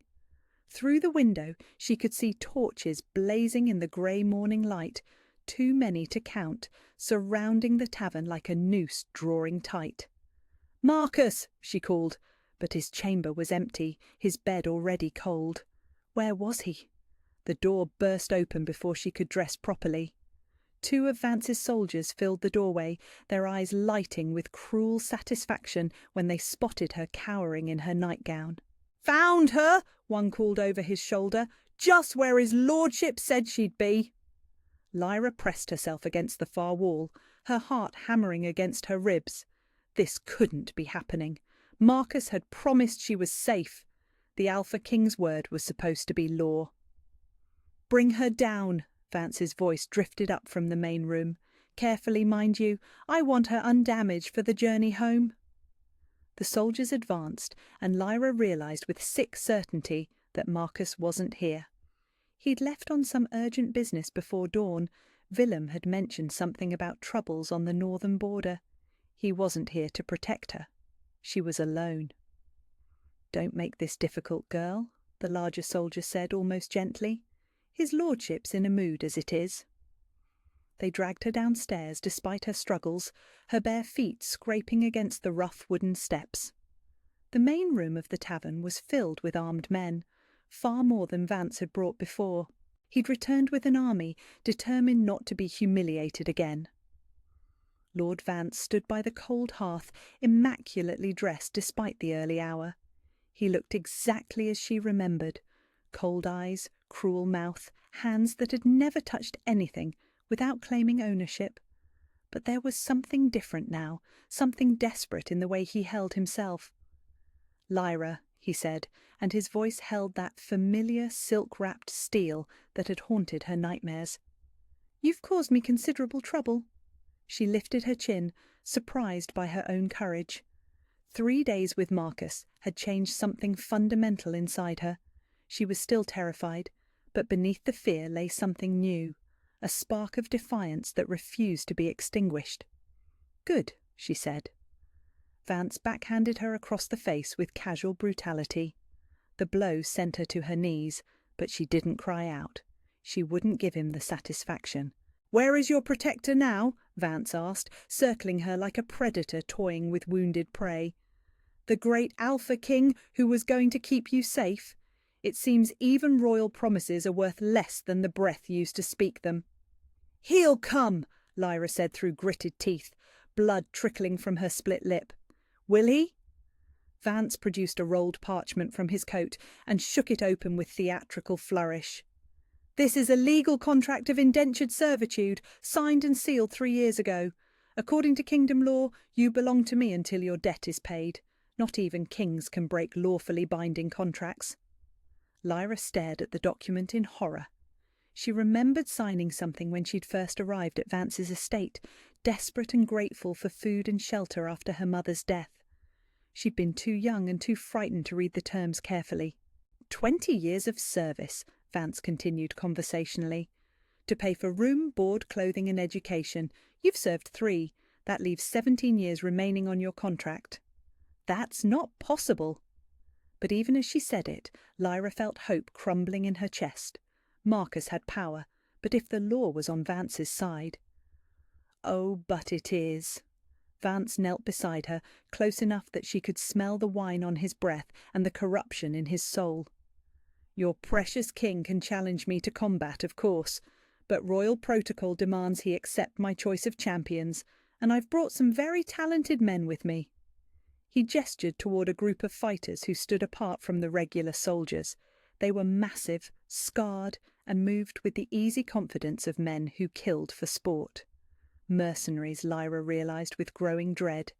Through the window she could see torches blazing in the grey morning light, too many to count, surrounding the tavern like a noose drawing tight. "Marcus!" she called, but his chamber was empty, his bed already cold. Where was he? The door burst open before she could dress properly. 2 of Vance's soldiers filled the doorway, their eyes lighting with cruel satisfaction when they spotted her cowering in her nightgown. "Found her!" one called over his shoulder. "Just where his lordship said she'd be." Lyra pressed herself against the far wall, her heart hammering against her ribs. This couldn't be happening. Marcus had promised she was safe. The Alpha King's word was supposed to be law. "Bring her down," Vance's voice drifted up from the main room. "Carefully, mind you. I want her undamaged for the journey home." The soldiers advanced, and Lyra realised with sick certainty that Marcus wasn't here. He'd left on some urgent business before dawn. Willem had mentioned something about troubles on the northern border. He wasn't here to protect her. She was alone. "Don't make this difficult, girl," the larger soldier said almost gently. "His lordship's in a mood as it is." They dragged her downstairs despite her struggles, her bare feet scraping against the rough wooden steps. The main room of the tavern was filled with armed men, far more than Vance had brought before. He'd returned with an army, determined not to be humiliated again. Lord Vance stood by the cold hearth, immaculately dressed despite the early hour. He looked exactly as she remembered. Cold eyes, cruel mouth, hands that had never touched anything without claiming ownership. But there was something different now, something desperate in the way he held himself. "Lyra," he said, and his voice held that familiar silk-wrapped steel that had haunted her nightmares. "You've caused me considerable trouble." She lifted her chin, surprised by her own courage. 3 days with Marcus had changed something fundamental inside her. She was still terrified, but beneath the fear lay something new, a spark of defiance that refused to be extinguished. "Good," she said. Vance backhanded her across the face with casual brutality. The blow sent her to her knees, but she didn't cry out. She wouldn't give him the satisfaction. "Where is your protector now?" Vance asked, circling her like a predator toying with wounded prey. "The great Alpha King who was going to keep you safe? It seems even royal promises are worth less than the breath used to speak them." "He'll come," Lyra said through gritted teeth, blood trickling from her split lip. "Will he?" Vance produced a rolled parchment from his coat and shook it open with theatrical flourish. "This is a legal contract of indentured servitude, signed and sealed 3 years ago. According to kingdom law, you belong to me until your debt is paid. Not even kings can break lawfully binding contracts." Lyra stared at the document in horror. She remembered signing something when she'd first arrived at Vance's estate, desperate and grateful for food and shelter after her mother's death. She'd been too young and too frightened to read the terms carefully. 20 years of service, Vance continued conversationally. "To pay for room, board, clothing and education. You've served 3. That leaves 17 years remaining on your contract." "That's not possible." But even as she said it, Lyra felt hope crumbling in her chest. Marcus had power, but if the law was on Vance's side... "Oh, but it is." Vance knelt beside her, close enough that she could smell the wine on his breath and the corruption in his soul. "Your precious king can challenge me to combat, of course, but royal protocol demands he accept my choice of champions, and I've brought some very talented men with me." He gestured toward a group of fighters who stood apart from the regular soldiers. They were massive, scarred, and moved with the easy confidence of men who killed for sport. Mercenaries, Lyra realized with growing dread.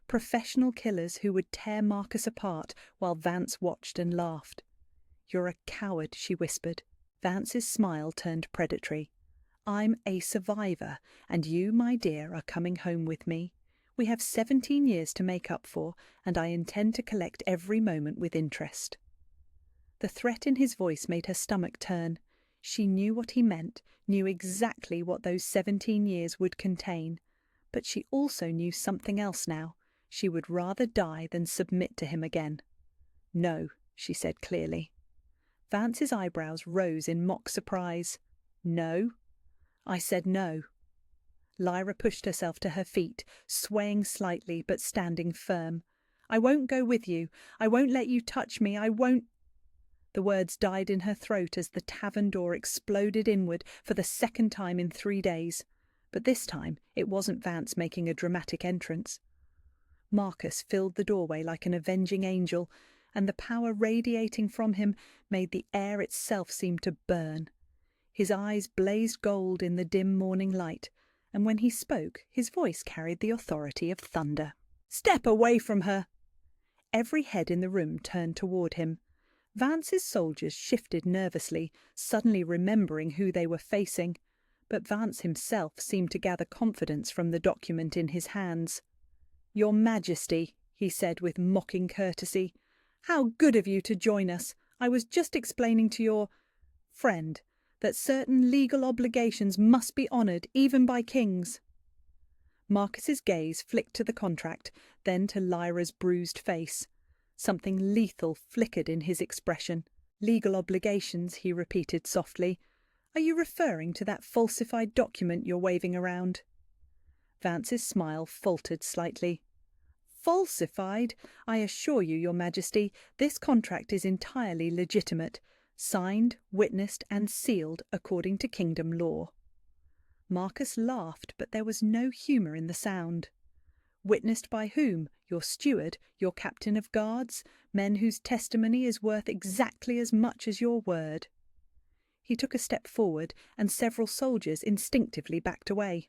Professional killers who would tear Marcus apart while Vance watched and laughed. "You're a coward," she whispered. Vance's smile turned predatory. "I'm a survivor, and you, my dear, are coming home with me. We have 17 years to make up for, and I intend to collect every moment with interest." The threat in his voice made her stomach turn. She knew what he meant, knew exactly what those 17 years would contain. But she also knew something else now. She would rather die than submit to him again. "No," she said clearly. Vance's eyebrows rose in mock surprise. "No?" "I said no." Lyra pushed herself to her feet, swaying slightly but standing firm. "I won't go with you. I won't let you touch me. I won't—" The words died in her throat as the tavern door exploded inward for the second time in 3 days. But this time it wasn't Vance making a dramatic entrance. Marcus filled the doorway like an avenging angel, and the power radiating from him made the air itself seem to burn. His eyes blazed gold in the dim morning light, and when he spoke, his voice carried the authority of thunder. "Step away from her!" Every head in the room turned toward him. Vance's soldiers shifted nervously, suddenly remembering who they were facing, but Vance himself seemed to gather confidence from the document in his hands. "Your Majesty," he said with mocking courtesy, "how good of you to join us. I was just explaining to your friend that certain legal obligations must be honoured even by kings." Marcus's gaze flicked to the contract, then to Lyra's bruised face. Something lethal flickered in his expression. "Legal obligations," he repeated softly. "Are you referring to that falsified document you're waving around?" Vance's smile faltered slightly. "Falsified? I assure you, Your Majesty, this contract is entirely legitimate, signed, witnessed and sealed according to kingdom law." Marcus laughed, but there was no humour in the sound. "Witnessed by whom? Your steward, your captain of guards, men whose testimony is worth exactly as much as your word." He took a step forward, and several soldiers instinctively backed away.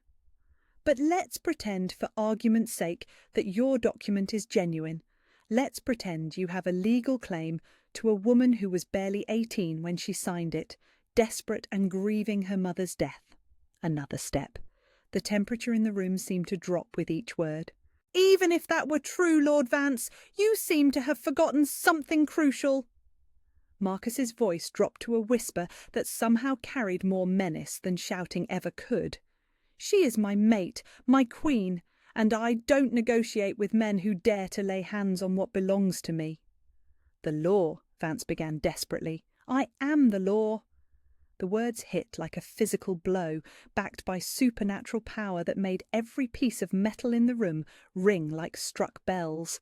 "But let's pretend, for argument's sake, that your document is genuine. Let's pretend you have a legal claim to a woman who was barely 18 when she signed it, desperate and grieving her mother's death." Another step. The temperature in the room seemed to drop with each word. "Even if that were true, Lord Vance, you seem to have forgotten something crucial." Marcus's voice dropped to a whisper that somehow carried more menace than shouting ever could. "She is my mate, my queen, and I don't negotiate with men who dare to lay hands on what belongs to me." "The law," Vance began desperately. "I am the law." The words hit like a physical blow, backed by supernatural power that made every piece of metal in the room ring like struck bells.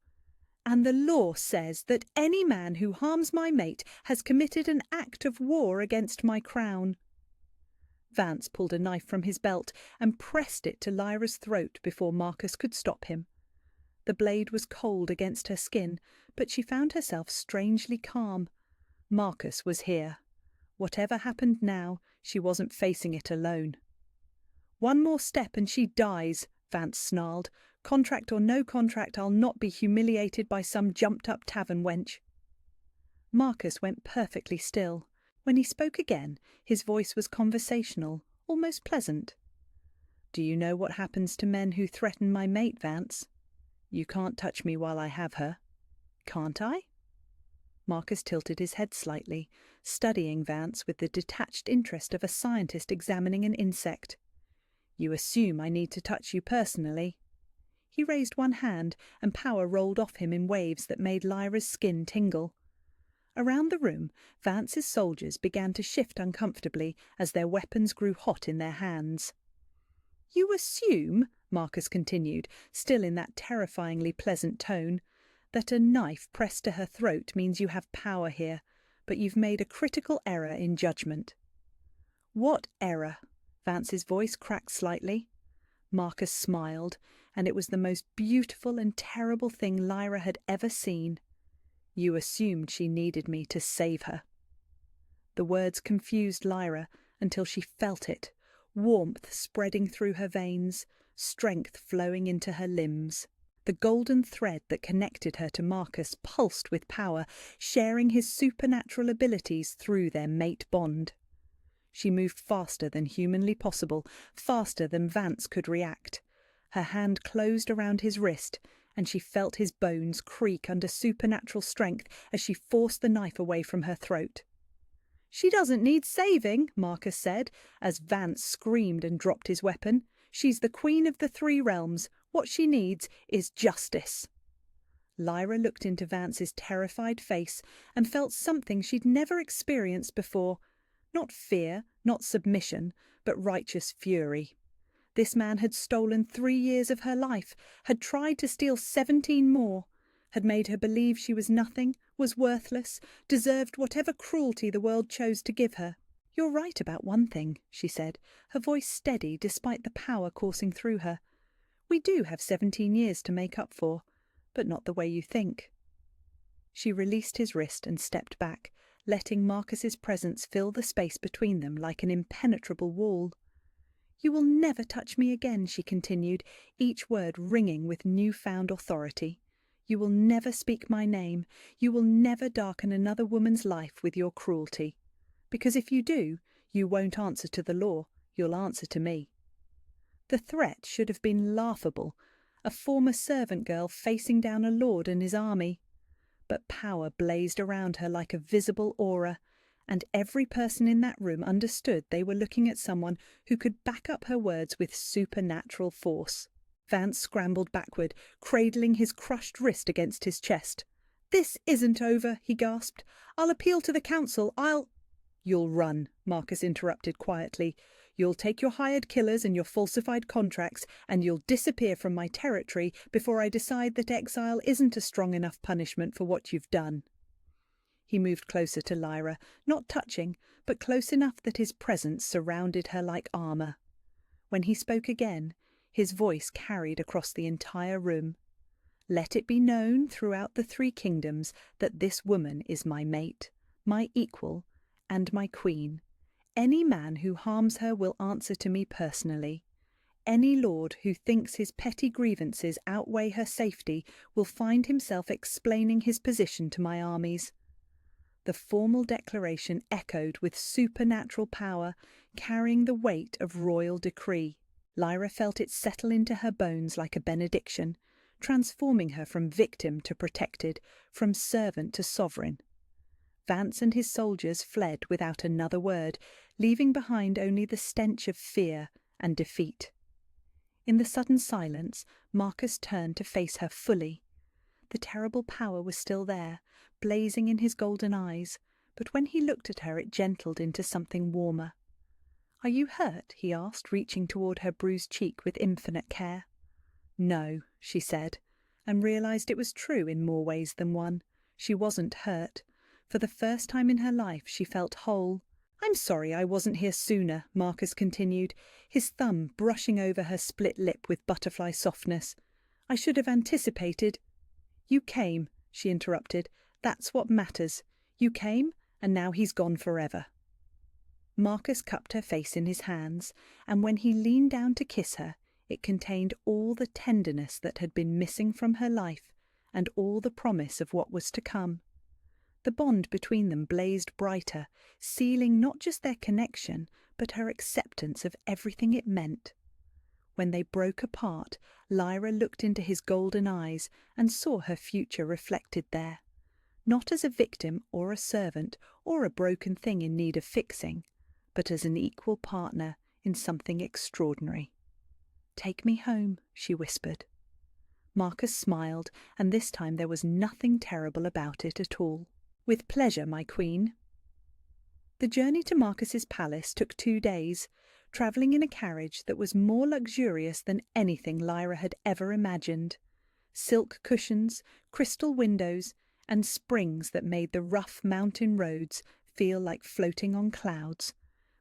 "And the law says that any man who harms my mate has committed an act of war against my crown." Vance pulled a knife from his belt and pressed it to Lyra's throat before Marcus could stop him. The blade was cold against her skin, but she found herself strangely calm. Marcus was here. Whatever happened now, she wasn't facing it alone. "One more step and she dies," Vance snarled. "Contract or no contract, I'll not be humiliated by some jumped-up tavern wench." Marcus went perfectly still. When he spoke again, his voice was conversational, almost pleasant. "Do you know what happens to men who threaten my mate, Vance? You can't touch me while I have her." "Can't I?" Marcus tilted his head slightly, studying Vance with the detached interest of a scientist examining an insect. "You assume I need to touch you personally." He raised one hand, and power rolled off him in waves that made Lyra's skin tingle. Around the room, Vance's soldiers began to shift uncomfortably as their weapons grew hot in their hands. "You assume," Marcus continued, still in that terrifyingly pleasant tone, "that a knife pressed to her throat means you have power here, but you've made a critical error in judgment." "What error?" Vance's voice cracked slightly. Marcus smiled, and it was the most beautiful and terrible thing Lyra had ever seen. "You assumed she needed me to save her." The words confused Lyra until she felt it, warmth spreading through her veins, strength flowing into her limbs. The golden thread that connected her to Marcus pulsed with power, sharing his supernatural abilities through their mate bond. She moved faster than humanly possible, faster than Vance could react. Her hand closed around his wrist, and she felt his bones creak under supernatural strength as she forced the knife away from her throat. "She doesn't need saving," Marcus said, as Vance screamed and dropped his weapon. "She's the queen of the three realms. What she needs is justice." Lyra looked into Vance's terrified face and felt something she'd never experienced before. Not fear, not submission, but righteous fury. This man had stolen 3 years of her life, had tried to steal 17 more, had made her believe she was nothing, was worthless, deserved whatever cruelty the world chose to give her. "You're right about one thing," she said, her voice steady despite the power coursing through her. "We do have 17 years to make up for, but not the way you think." She released his wrist and stepped back, letting Marcus's presence fill the space between them like an impenetrable wall. "You will never touch me again," she continued, each word ringing with new-found authority. "You will never speak my name. You will never darken another woman's life with your cruelty. Because if you do, you won't answer to the law, you'll answer to me." The threat should have been laughable, a former servant girl facing down a lord and his army. But power blazed around her like a visible aura, and every person in that room understood they were looking at someone who could back up her words with supernatural force. Vance scrambled backward, cradling his crushed wrist against his chest. "This isn't over," he gasped. "I'll appeal to the council. "You'll run," Marcus interrupted quietly. "You'll take your hired killers and your falsified contracts, and you'll disappear from my territory before I decide that exile isn't a strong enough punishment for what you've done." He moved closer to Lyra, not touching, but close enough that his presence surrounded her like armour. When he spoke again, his voice carried across the entire room. "Let it be known throughout the 3 kingdoms that this woman is my mate, my equal, and my queen. Any man who harms her will answer to me personally. Any lord who thinks his petty grievances outweigh her safety will find himself explaining his position to my armies." The formal declaration echoed with supernatural power, carrying the weight of royal decree. Lyra felt it settle into her bones like a benediction, transforming her from victim to protected, from servant to sovereign. Vance and his soldiers fled without another word, leaving behind only the stench of fear and defeat. In the sudden silence, Marcus turned to face her fully. The terrible power was still there, blazing in his golden eyes, but when he looked at her it gentled into something warmer. "Are you hurt?" he asked, reaching toward her bruised cheek with infinite care. "No," she said, and realized it was true in more ways than one. She wasn't hurt. For the first time in her life she felt whole. "I'm sorry I wasn't here sooner," Marcus continued, his thumb brushing over her split lip with butterfly softness. "I should have anticipated—" "You came," she interrupted. "That's what matters. You came, and now he's gone forever." Marcus cupped her face in his hands, and when he leaned down to kiss her, it contained all the tenderness that had been missing from her life and all the promise of what was to come. The bond between them blazed brighter, sealing not just their connection, but her acceptance of everything it meant. When they broke apart, Lyra looked into his golden eyes and saw her future reflected there, not as a victim or a servant or a broken thing in need of fixing, but as an equal partner in something extraordinary. "Take me home," she whispered. Marcus smiled, and this time there was nothing terrible about it at all. "With pleasure, my queen." The journey to Marcus's palace took 2 days, travelling in a carriage that was more luxurious than anything Lyra had ever imagined. Silk cushions, crystal windows, and springs that made the rough mountain roads feel like floating on clouds.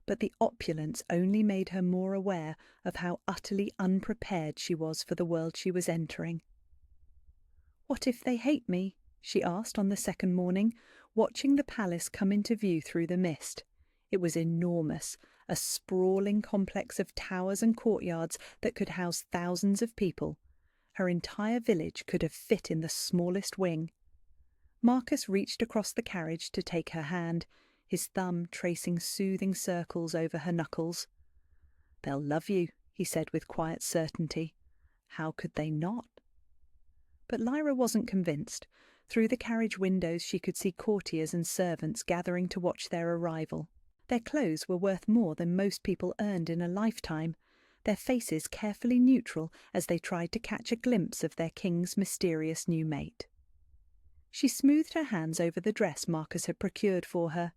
But the opulence only made her more aware of how utterly unprepared she was for the world she was entering. "What if they hate me?" she asked on the second morning, watching the palace come into view through the mist. It was enormous, a sprawling complex of towers and courtyards that could house thousands of people. Her entire village could have fit in the smallest wing. Marcus reached across the carriage to take her hand, his thumb tracing soothing circles over her knuckles. "They'll love you," he said with quiet certainty. How could they not? But Lyra wasn't convinced. Through the carriage windows she could see courtiers and servants gathering to watch their arrival. Their clothes were worth more than most people earned in a lifetime, their faces carefully neutral as they tried to catch a glimpse of their king's mysterious new mate. She smoothed her hands over the dress Marcus had procured for her,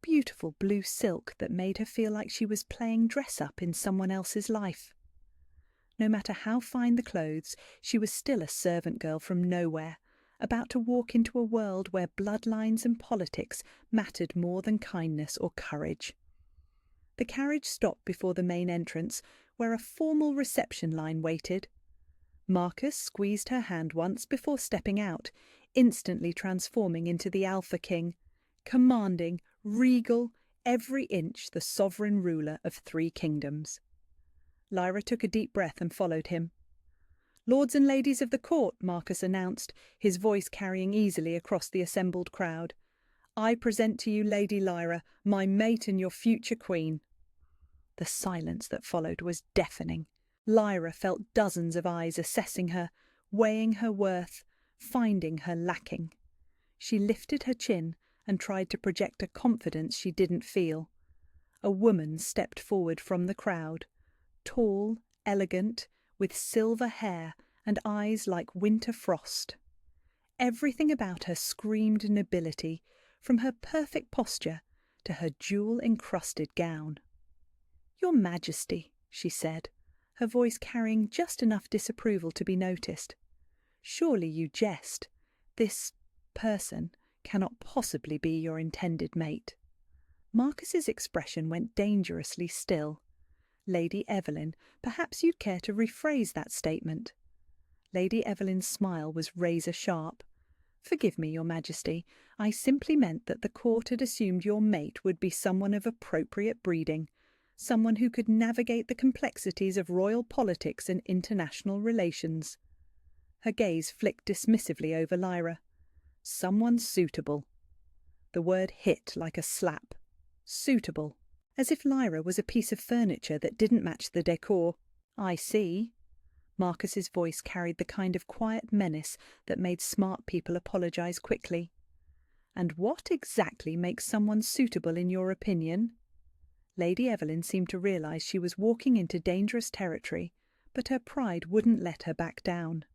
beautiful blue silk that made her feel like she was playing dress-up in someone else's life. No matter how fine the clothes, she was still a servant girl from nowhere, about to walk into a world where bloodlines and politics mattered more than kindness or courage. The carriage stopped before the main entrance, where a formal reception line waited. Marcus squeezed her hand once before stepping out, instantly transforming into the Alpha King, commanding, regal, every inch the sovereign ruler of 3 kingdoms. Lyra took a deep breath and followed him. "Lords and ladies of the court," Marcus announced, his voice carrying easily across the assembled crowd. "I present to you Lady Lyra, my mate and your future queen." The silence that followed was deafening. Lyra felt dozens of eyes assessing her, weighing her worth, finding her lacking. She lifted her chin and tried to project a confidence she didn't feel. A woman stepped forward from the crowd, tall, elegant, with silver hair and eyes like winter frost. Everything about her screamed nobility, from her perfect posture to her jewel-encrusted gown. "Your Majesty," she said, her voice carrying just enough disapproval to be noticed. "Surely you jest. This person cannot possibly be your intended mate." Marcus's expression went dangerously still. "Lady Evelyn, perhaps you'd care to rephrase that statement." Lady Evelyn's smile was razor-sharp. "Forgive me, Your Majesty. I simply meant that the court had assumed your mate would be someone of appropriate breeding, someone who could navigate the complexities of royal politics and international relations." Her gaze flicked dismissively over Lyra. "Someone suitable." The word hit like a slap. Suitable. As if Lyra was a piece of furniture that didn't match the decor. "I see." Marcus's voice carried the kind of quiet menace that made smart people apologize quickly. "And what exactly makes someone suitable in your opinion?" Lady Evelyn seemed to realize she was walking into dangerous territory, but her pride wouldn't let her back down.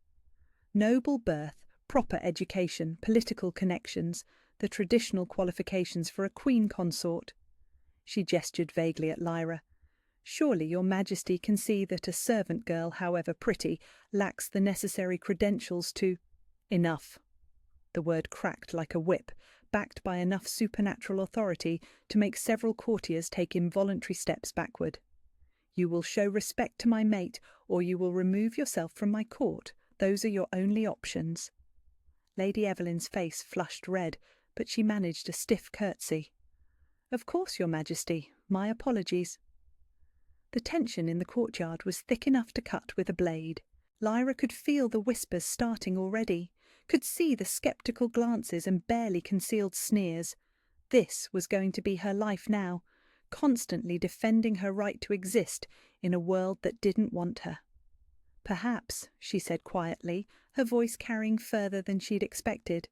Noble birth, proper education, political connections, the traditional qualifications for a queen consort. She gestured vaguely at Lyra. Surely your Majesty can see that a servant girl, however pretty, lacks the necessary credentials to— Enough. The word cracked like a whip, backed by enough supernatural authority to make several courtiers take involuntary steps backward. You will show respect to my mate, or you will remove yourself from my court. Those are your only options. Lady Evelyn's face flushed red, but she managed a stiff curtsy. Of course, your Majesty. My apologies. The tension in the courtyard was thick enough to cut with a blade. Lyra could feel the whispers starting already, could see the sceptical glances and barely concealed sneers. This was going to be her life now, constantly defending her right to exist in a world that didn't want her. Perhaps, she said quietly, her voice carrying further than she'd expected,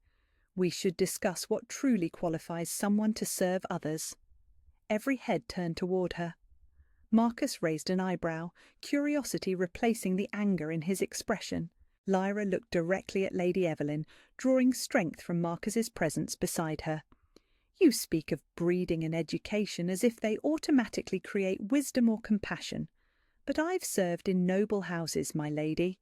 we should discuss what truly qualifies someone to serve others. Every head turned toward her. Marcus raised an eyebrow, curiosity replacing the anger in his expression. Lyra looked directly at Lady Evelyn, drawing strength from Marcus's presence beside her. You speak of breeding and education as if they automatically create wisdom or compassion. But I've served in noble houses, my lady.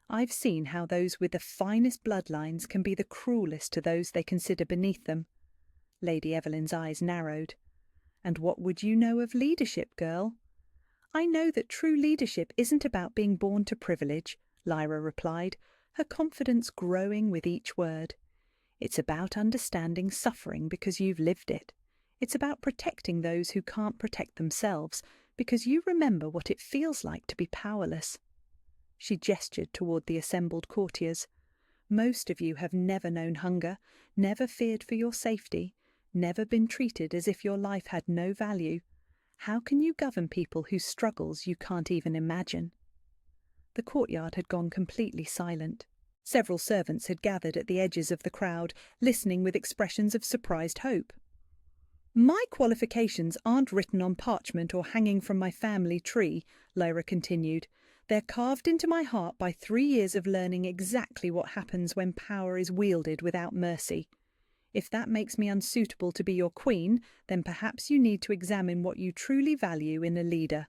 I've seen how those with the finest bloodlines can be the cruelest to those they consider beneath them. Lady Evelyn's eyes narrowed. And what would you know of leadership, girl? I know that true leadership isn't about being born to privilege, Lyra replied, her confidence growing with each word. It's about understanding suffering because you've lived it. It's about protecting those who can't protect themselves because you remember what it feels like to be powerless. She gestured toward the assembled courtiers. Most of you have never known hunger, never feared for your safety, never been treated as if your life had no value. How can you govern people whose struggles you can't even imagine? The courtyard had gone completely silent. Several servants had gathered at the edges of the crowd, listening with expressions of surprised hope. My qualifications aren't written on parchment or hanging from my family tree, Lyra continued. They're carved into my heart by 3 years of learning exactly what happens when power is wielded without mercy. If that makes me unsuitable to be your queen, then perhaps you need to examine what you truly value in a leader.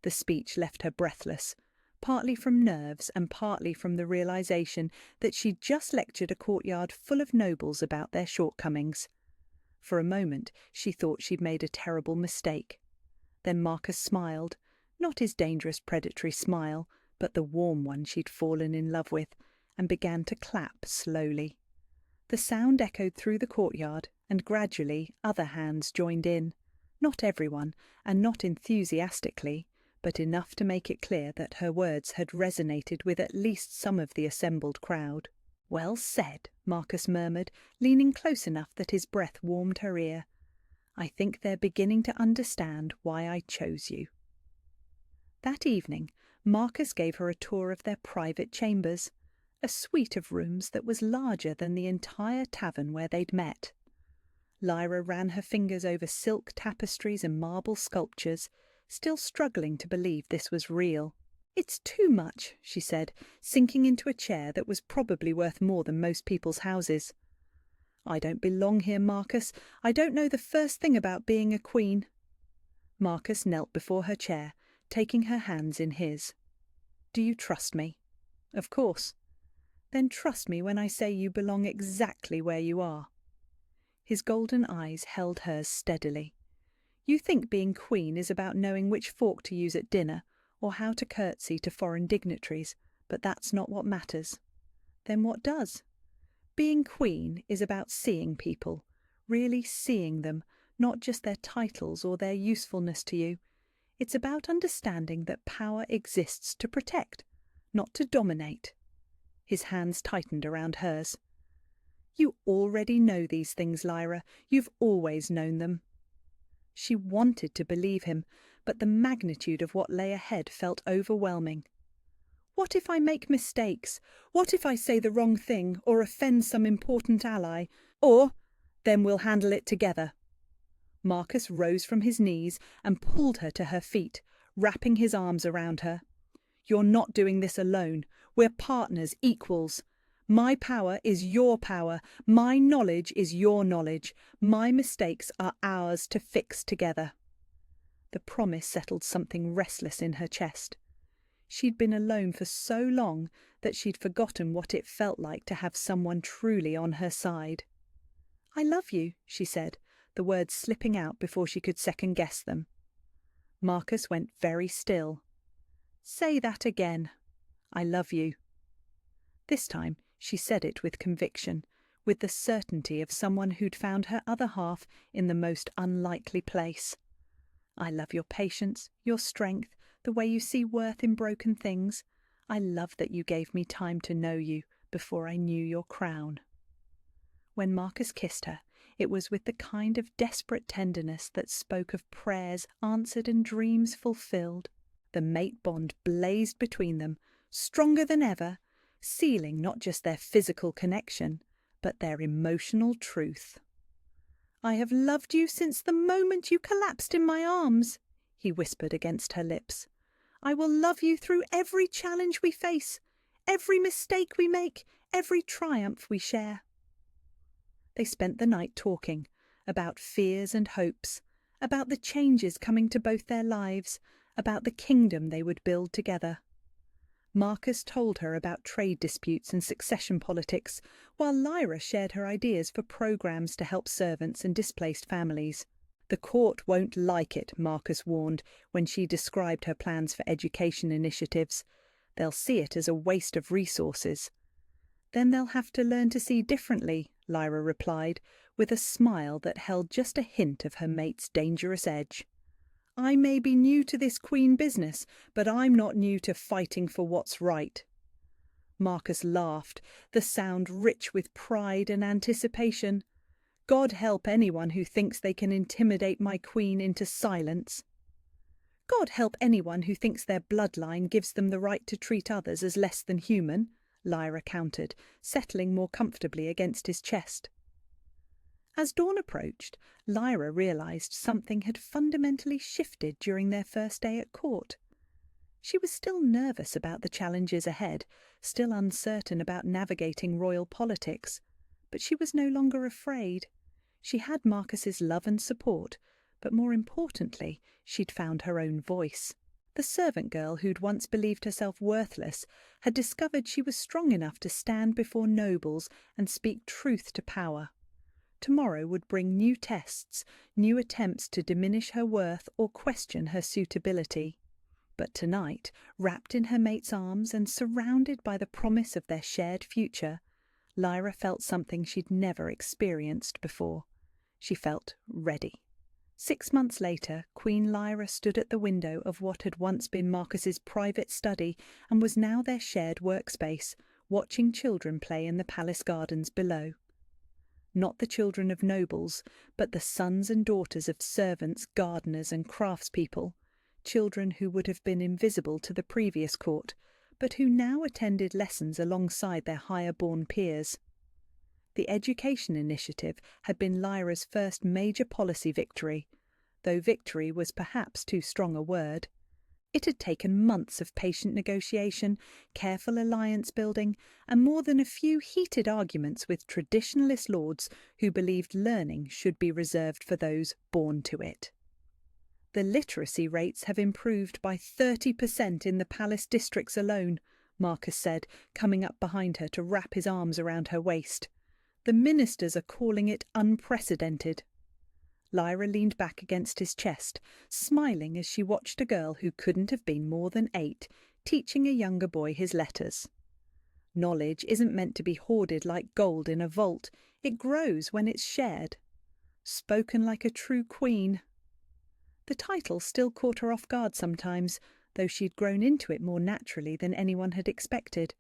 The speech left her breathless, partly from nerves and partly from the realization that she'd just lectured a courtyard full of nobles about their shortcomings. For a moment she thought she'd made a terrible mistake. Then Marcus smiled, not his dangerous predatory smile, but the warm one she'd fallen in love with, and began to clap slowly. The sound echoed through the courtyard, and gradually other hands joined in. Not everyone, and not enthusiastically, but enough to make it clear that her words had resonated with at least some of the assembled crowd. Well said, Marcus murmured, leaning close enough that his breath warmed her ear. I think they're beginning to understand why I chose you. That evening, Marcus gave her a tour of their private chambers, a suite of rooms that was larger than the entire tavern where they'd met. Lyra ran her fingers over silk tapestries and marble sculptures, still struggling to believe this was real. It's too much, she said, sinking into a chair that was probably worth more than most people's houses. I don't belong here, Marcus. I don't know the first thing about being a queen. Marcus knelt before her chair, taking her hands in his. Do you trust me? Of course. Then trust me when I say you belong exactly where you are. His golden eyes held hers steadily. You think being queen is about knowing which fork to use at dinner, or how to curtsy to foreign dignitaries, but that's not what matters. Then what does? Being queen is about seeing people, really seeing them, not just their titles or their usefulness to you. It's about understanding that power exists to protect, not to dominate. His hands tightened around hers. You already know these things, Lyra. You've always known them. She wanted to believe him, but the magnitude of what lay ahead felt overwhelming. What if I make mistakes? What if I say the wrong thing or offend some important ally? Or, then we'll handle it together. Marcus rose from his knees and pulled her to her feet, wrapping his arms around her. You're not doing this alone. We're partners, equals. My power is your power. My knowledge is your knowledge. My mistakes are ours to fix together." The promise settled something restless in her chest. She'd been alone for so long that she'd forgotten what it felt like to have someone truly on her side. "I love you," she said, the words slipping out before she could second-guess them. Marcus went very still. "Say that again. I love you." This time she said it with conviction, with the certainty of someone who'd found her other half in the most unlikely place. "I love your patience, your strength, the way you see worth in broken things. I love that you gave me time to know you before I knew your crown." When Marcus kissed her, it was with the kind of desperate tenderness that spoke of prayers answered and dreams fulfilled. The mate bond blazed between them, stronger than ever, sealing not just their physical connection, but their emotional truth. "I have loved you since the moment you collapsed in my arms," he whispered against her lips. "I will love you through every challenge we face, every mistake we make, every triumph we share." They spent the night talking about fears and hopes, about the changes coming to both their lives, about the kingdom they would build together. Marcus told her about trade disputes and succession politics, while Lyra shared her ideas for programs to help servants and displaced families. "The court won't like it," Marcus warned when she described her plans for education initiatives. "They'll see it as a waste of resources." "Then they'll have to learn to see differently," Lyra replied, with a smile that held just a hint of her mate's dangerous edge. "I may be new to this queen business, but I'm not new to fighting for what's right." Marcus laughed, the sound rich with pride and anticipation. "God help anyone who thinks they can intimidate my queen into silence." "God help anyone who thinks their bloodline gives them the right to treat others as less than human," Lyra countered, settling more comfortably against his chest. As dawn approached, Lyra realised something had fundamentally shifted during their first day at court. She was still nervous about the challenges ahead, still uncertain about navigating royal politics, but she was no longer afraid. She had Marcus's love and support, but more importantly, she'd found her own voice. The servant girl who'd once believed herself worthless had discovered she was strong enough to stand before nobles and speak truth to power. Tomorrow would bring new tests, new attempts to diminish her worth or question her suitability. But tonight, wrapped in her mate's arms and surrounded by the promise of their shared future, Lyra felt something she'd never experienced before. She felt ready. 6 months later, Queen Lyra stood at the window of what had once been Marcus's private study and was now their shared workspace, watching children play in the palace gardens below. Not the children of nobles, but the sons and daughters of servants, gardeners and craftspeople, children who would have been invisible to the previous court, but who now attended lessons alongside their higher-born peers. The education initiative had been Lyra's first major policy victory, though victory was perhaps too strong a word. It had taken months of patient negotiation, careful alliance building, and more than a few heated arguments with traditionalist lords who believed learning should be reserved for those born to it. "The literacy rates have improved by 30% in the palace districts alone," Marcus said, coming up behind her to wrap his arms around her waist. "The ministers are calling it unprecedented." Lyra leaned back against his chest, smiling as she watched a girl who couldn't have been more than 8, teaching a younger boy his letters. "Knowledge isn't meant to be hoarded like gold in a vault. It grows when it's shared." Spoken like a true queen. The title still caught her off guard sometimes, though she'd grown into it more naturally than anyone had expected.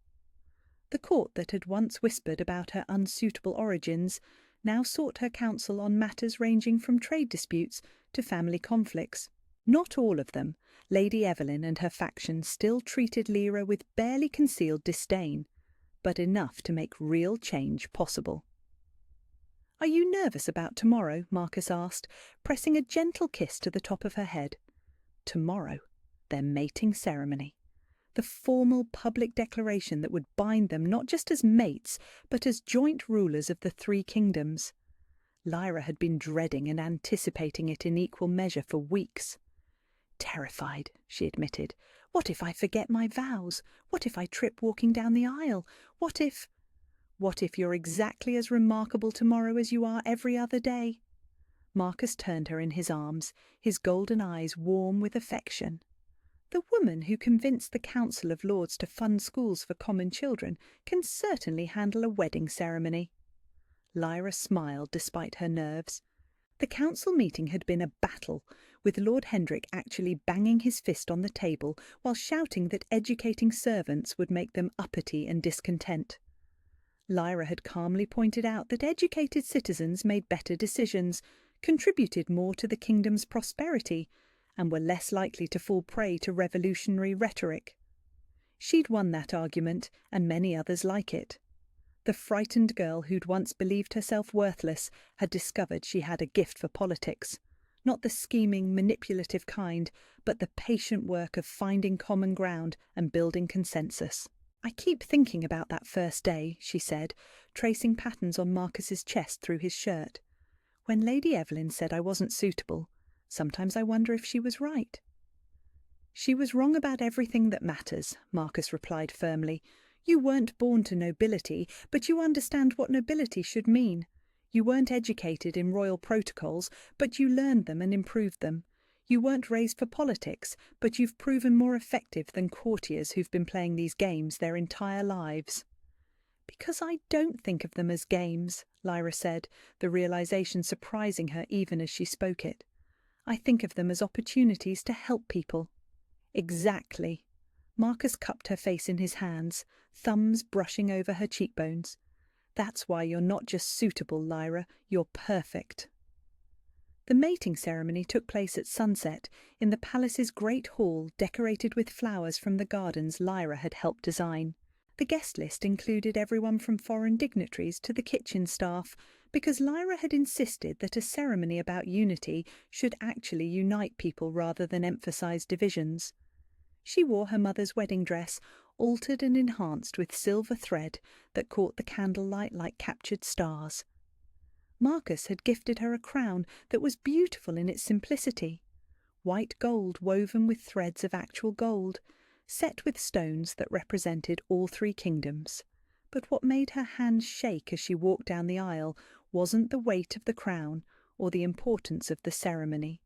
The court that had once whispered about her unsuitable origins now sought her counsel on matters ranging from trade disputes to family conflicts. Not all of them. Lady Evelyn and her faction still treated Lyra with barely concealed disdain, but enough to make real change possible. "Are you nervous about tomorrow?" Marcus asked, pressing a gentle kiss to the top of her head. Tomorrow, their mating ceremony. the formal public declaration that would bind them not just as mates, but as joint rulers of the three kingdoms. Lyra had been dreading and anticipating it in equal measure for weeks. Terrified, she admitted. What if I forget my vows? What if I trip walking down the aisle? What if you're exactly as remarkable tomorrow as you are every other day? Marcus turned her in his arms, his golden eyes warm with affection. The woman who convinced the Council of Lords to fund schools for common children can certainly handle a wedding ceremony. Lyra smiled despite her nerves. The council meeting had been a battle, with Lord Hendrik actually banging his fist on the table while shouting that educating servants would make them uppity and discontent. Lyra had calmly pointed out that educated citizens made better decisions, contributed more to the kingdom's prosperity, and were less likely to fall prey to revolutionary rhetoric. She'd won that argument, and many others like it. The frightened girl who'd once believed herself worthless had discovered she had a gift for politics, not the scheming, manipulative kind, but the patient work of finding common ground and building consensus. "I keep thinking about that first day," she said, tracing patterns on Marcus's chest through his shirt. "When Lady Evelyn said I wasn't suitable, sometimes I wonder if she was right." "She was wrong about everything that matters," Marcus replied firmly. "You weren't born to nobility, but you understand what nobility should mean. You weren't educated in royal protocols, but you learned them and improved them. You weren't raised for politics, but you've proven more effective than courtiers who've been playing these games their entire lives." "Because I don't think of them as games," Lyra said, the realization surprising her even as she spoke it. "I think of them as opportunities to help people." "Exactly." Marcus cupped her face in his hands, thumbs brushing over her cheekbones. "That's why you're not just suitable, Lyra, you're perfect." The mating ceremony took place at sunset in the palace's great hall decorated with flowers from the gardens Lyra had helped design. The guest list included everyone from foreign dignitaries to the kitchen staff, because Lyra had insisted that a ceremony about unity should actually unite people rather than emphasize divisions. She wore her mother's wedding dress, altered and enhanced with silver thread that caught the candlelight like captured stars. Marcus had gifted her a crown that was beautiful in its simplicity. White gold woven with threads of actual gold, set with stones that represented all three kingdoms. But what made her hands shake as she walked down the aisle wasn't the weight of the crown or the importance of the ceremony.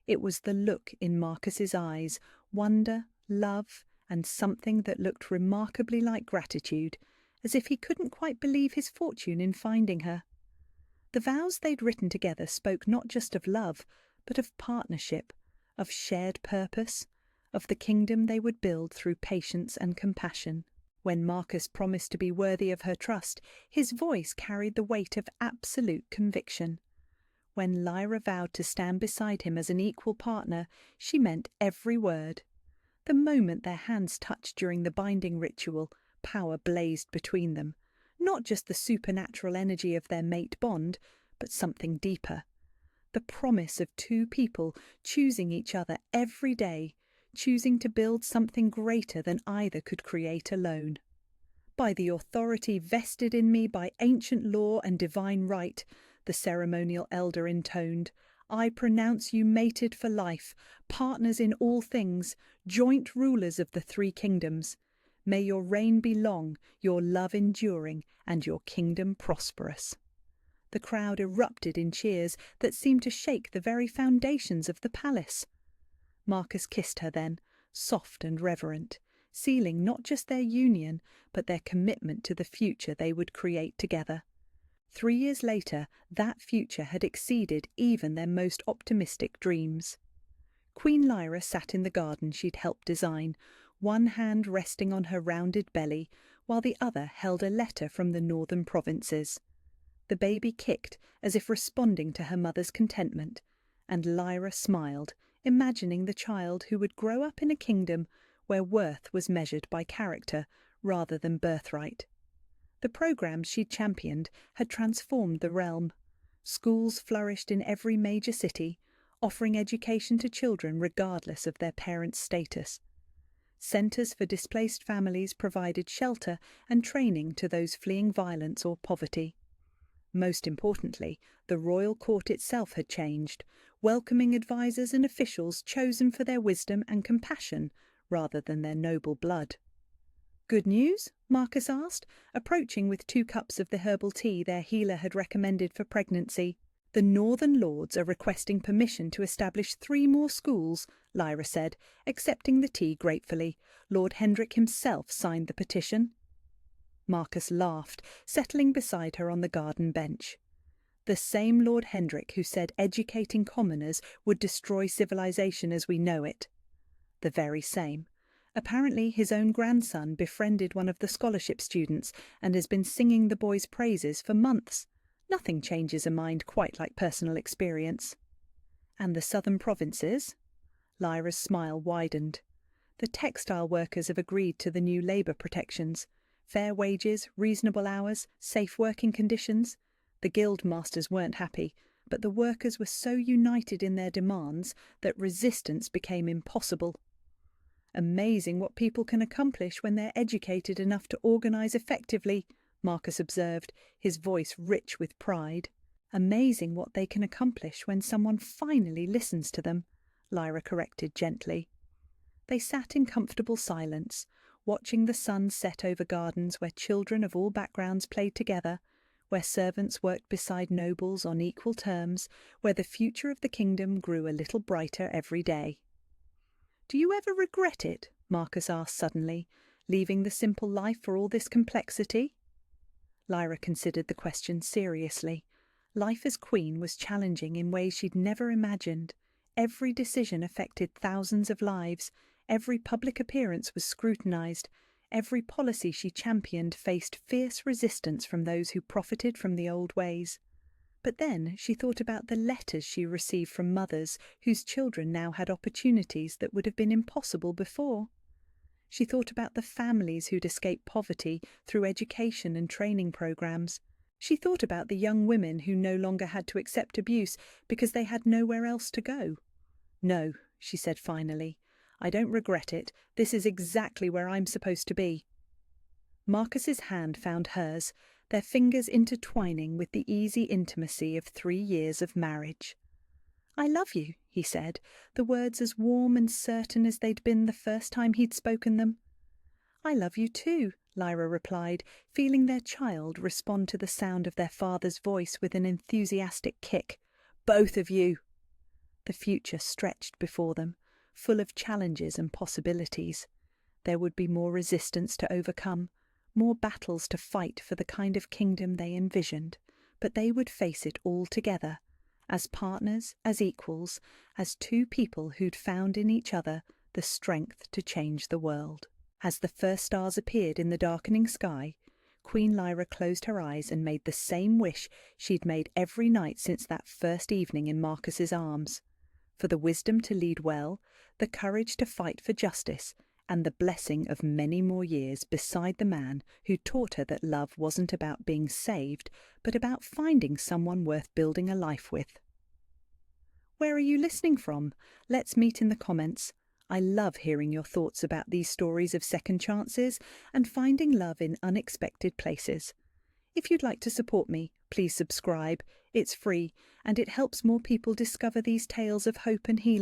It was the look in Marcus's eyes, wonder, love, and something that looked remarkably like gratitude, as if he couldn't quite believe his fortune in finding her. The vows they'd written together spoke not just of love, but of partnership, of shared purpose, of the kingdom they would build through patience and compassion. When Marcus promised to be worthy of her trust, his voice carried the weight of absolute conviction. When Lyra vowed to stand beside him as an equal partner, she meant every word. The moment their hands touched during the binding ritual, power blazed between them. Not just the supernatural energy of their mate bond, but something deeper. The promise of two people choosing each other every day, choosing to build something greater than either could create alone. "By the authority vested in me by ancient law and divine right," the ceremonial elder intoned, "I pronounce you mated for life, partners in all things, joint rulers of the three kingdoms. May your reign be long, your love enduring, and your kingdom prosperous." The crowd erupted in cheers that seemed to shake the very foundations of the palace. Marcus kissed her then, soft and reverent, sealing not just their union, but their commitment to the future they would create together. 3 years later, that future had exceeded even their most optimistic dreams. Queen Lyra sat in the garden she'd helped design, one hand resting on her rounded belly, while the other held a letter from the northern provinces. The baby kicked as if responding to her mother's contentment, and Lyra smiled, imagining the child who would grow up in a kingdom where worth was measured by character rather than birthright. The programs she'd championed had transformed the realm. Schools flourished in every major city, offering education to children regardless of their parents' status. Centres for displaced families provided shelter and training to those fleeing violence or poverty. Most importantly, the royal court itself had changed, welcoming advisers and officials chosen for their wisdom and compassion rather than their noble blood. "Good news?" Marcus asked, approaching with 2 cups of the herbal tea their healer had recommended for pregnancy. "The Northern Lords are requesting permission to establish 3 more schools," Lyra said, accepting the tea gratefully. "Lord Hendrik himself signed the petition." Marcus laughed, settling beside her on the garden bench. "The same Lord Hendrik who said educating commoners would destroy civilization as we know it." The very same. Apparently his own grandson befriended one of the scholarship students and has been singing the boy's praises for months. Nothing changes a mind quite like personal experience. "And the southern provinces?" Lyra's smile widened. "The textile workers have agreed to the new labour protections. Fair wages, reasonable hours, safe working conditions. The guild masters weren't happy, but the workers were so united in their demands that resistance became impossible." "Amazing what people can accomplish when they're educated enough to organise effectively," Marcus observed, his voice rich with pride. "Amazing what they can accomplish when someone finally listens to them," Lyra corrected gently. They sat in comfortable silence, watching the sun set over gardens where children of all backgrounds played together, where servants worked beside nobles on equal terms, where the future of the kingdom grew a little brighter every day. "Do you ever regret it?" Marcus asked suddenly, "leaving the simple life for all this complexity?" Lyra considered the question seriously. Life as queen was challenging in ways she'd never imagined. Every decision affected thousands of lives. Every public appearance was scrutinised. Every policy she championed faced fierce resistance from those who profited from the old ways. But then she thought about the letters she received from mothers whose children now had opportunities that would have been impossible before. She thought about the families who'd escaped poverty through education and training programs. She thought about the young women who no longer had to accept abuse because they had nowhere else to go. "No," she said finally, "I don't regret it. This is exactly where I'm supposed to be." Marcus's hand found hers, their fingers intertwining with the easy intimacy of 3 years of marriage. "I love you," he said, the words as warm and certain as they'd been the first time he'd spoken them. "I love you too," Lyra replied, feeling their child respond to the sound of their father's voice with an enthusiastic kick. "Both of you!" The future stretched before them, full of challenges and possibilities. There would be more resistance to overcome, more battles to fight for the kind of kingdom they envisioned, but they would face it all together, as partners, as equals, as 2 people who'd found in each other the strength to change the world. As the first stars appeared in the darkening sky, Queen Lyra closed her eyes and made the same wish she'd made every night since that first evening in Marcus's arms, for the wisdom to lead well, the courage to fight for justice, and the blessing of many more years beside the man who taught her that love wasn't about being saved, but about finding someone worth building a life with. Where are you listening from? Let's meet in the comments. I love hearing your thoughts about these stories of second chances and finding love in unexpected places. If you'd like to support me, please subscribe. It's free, and it helps more people discover these tales of hope and healing.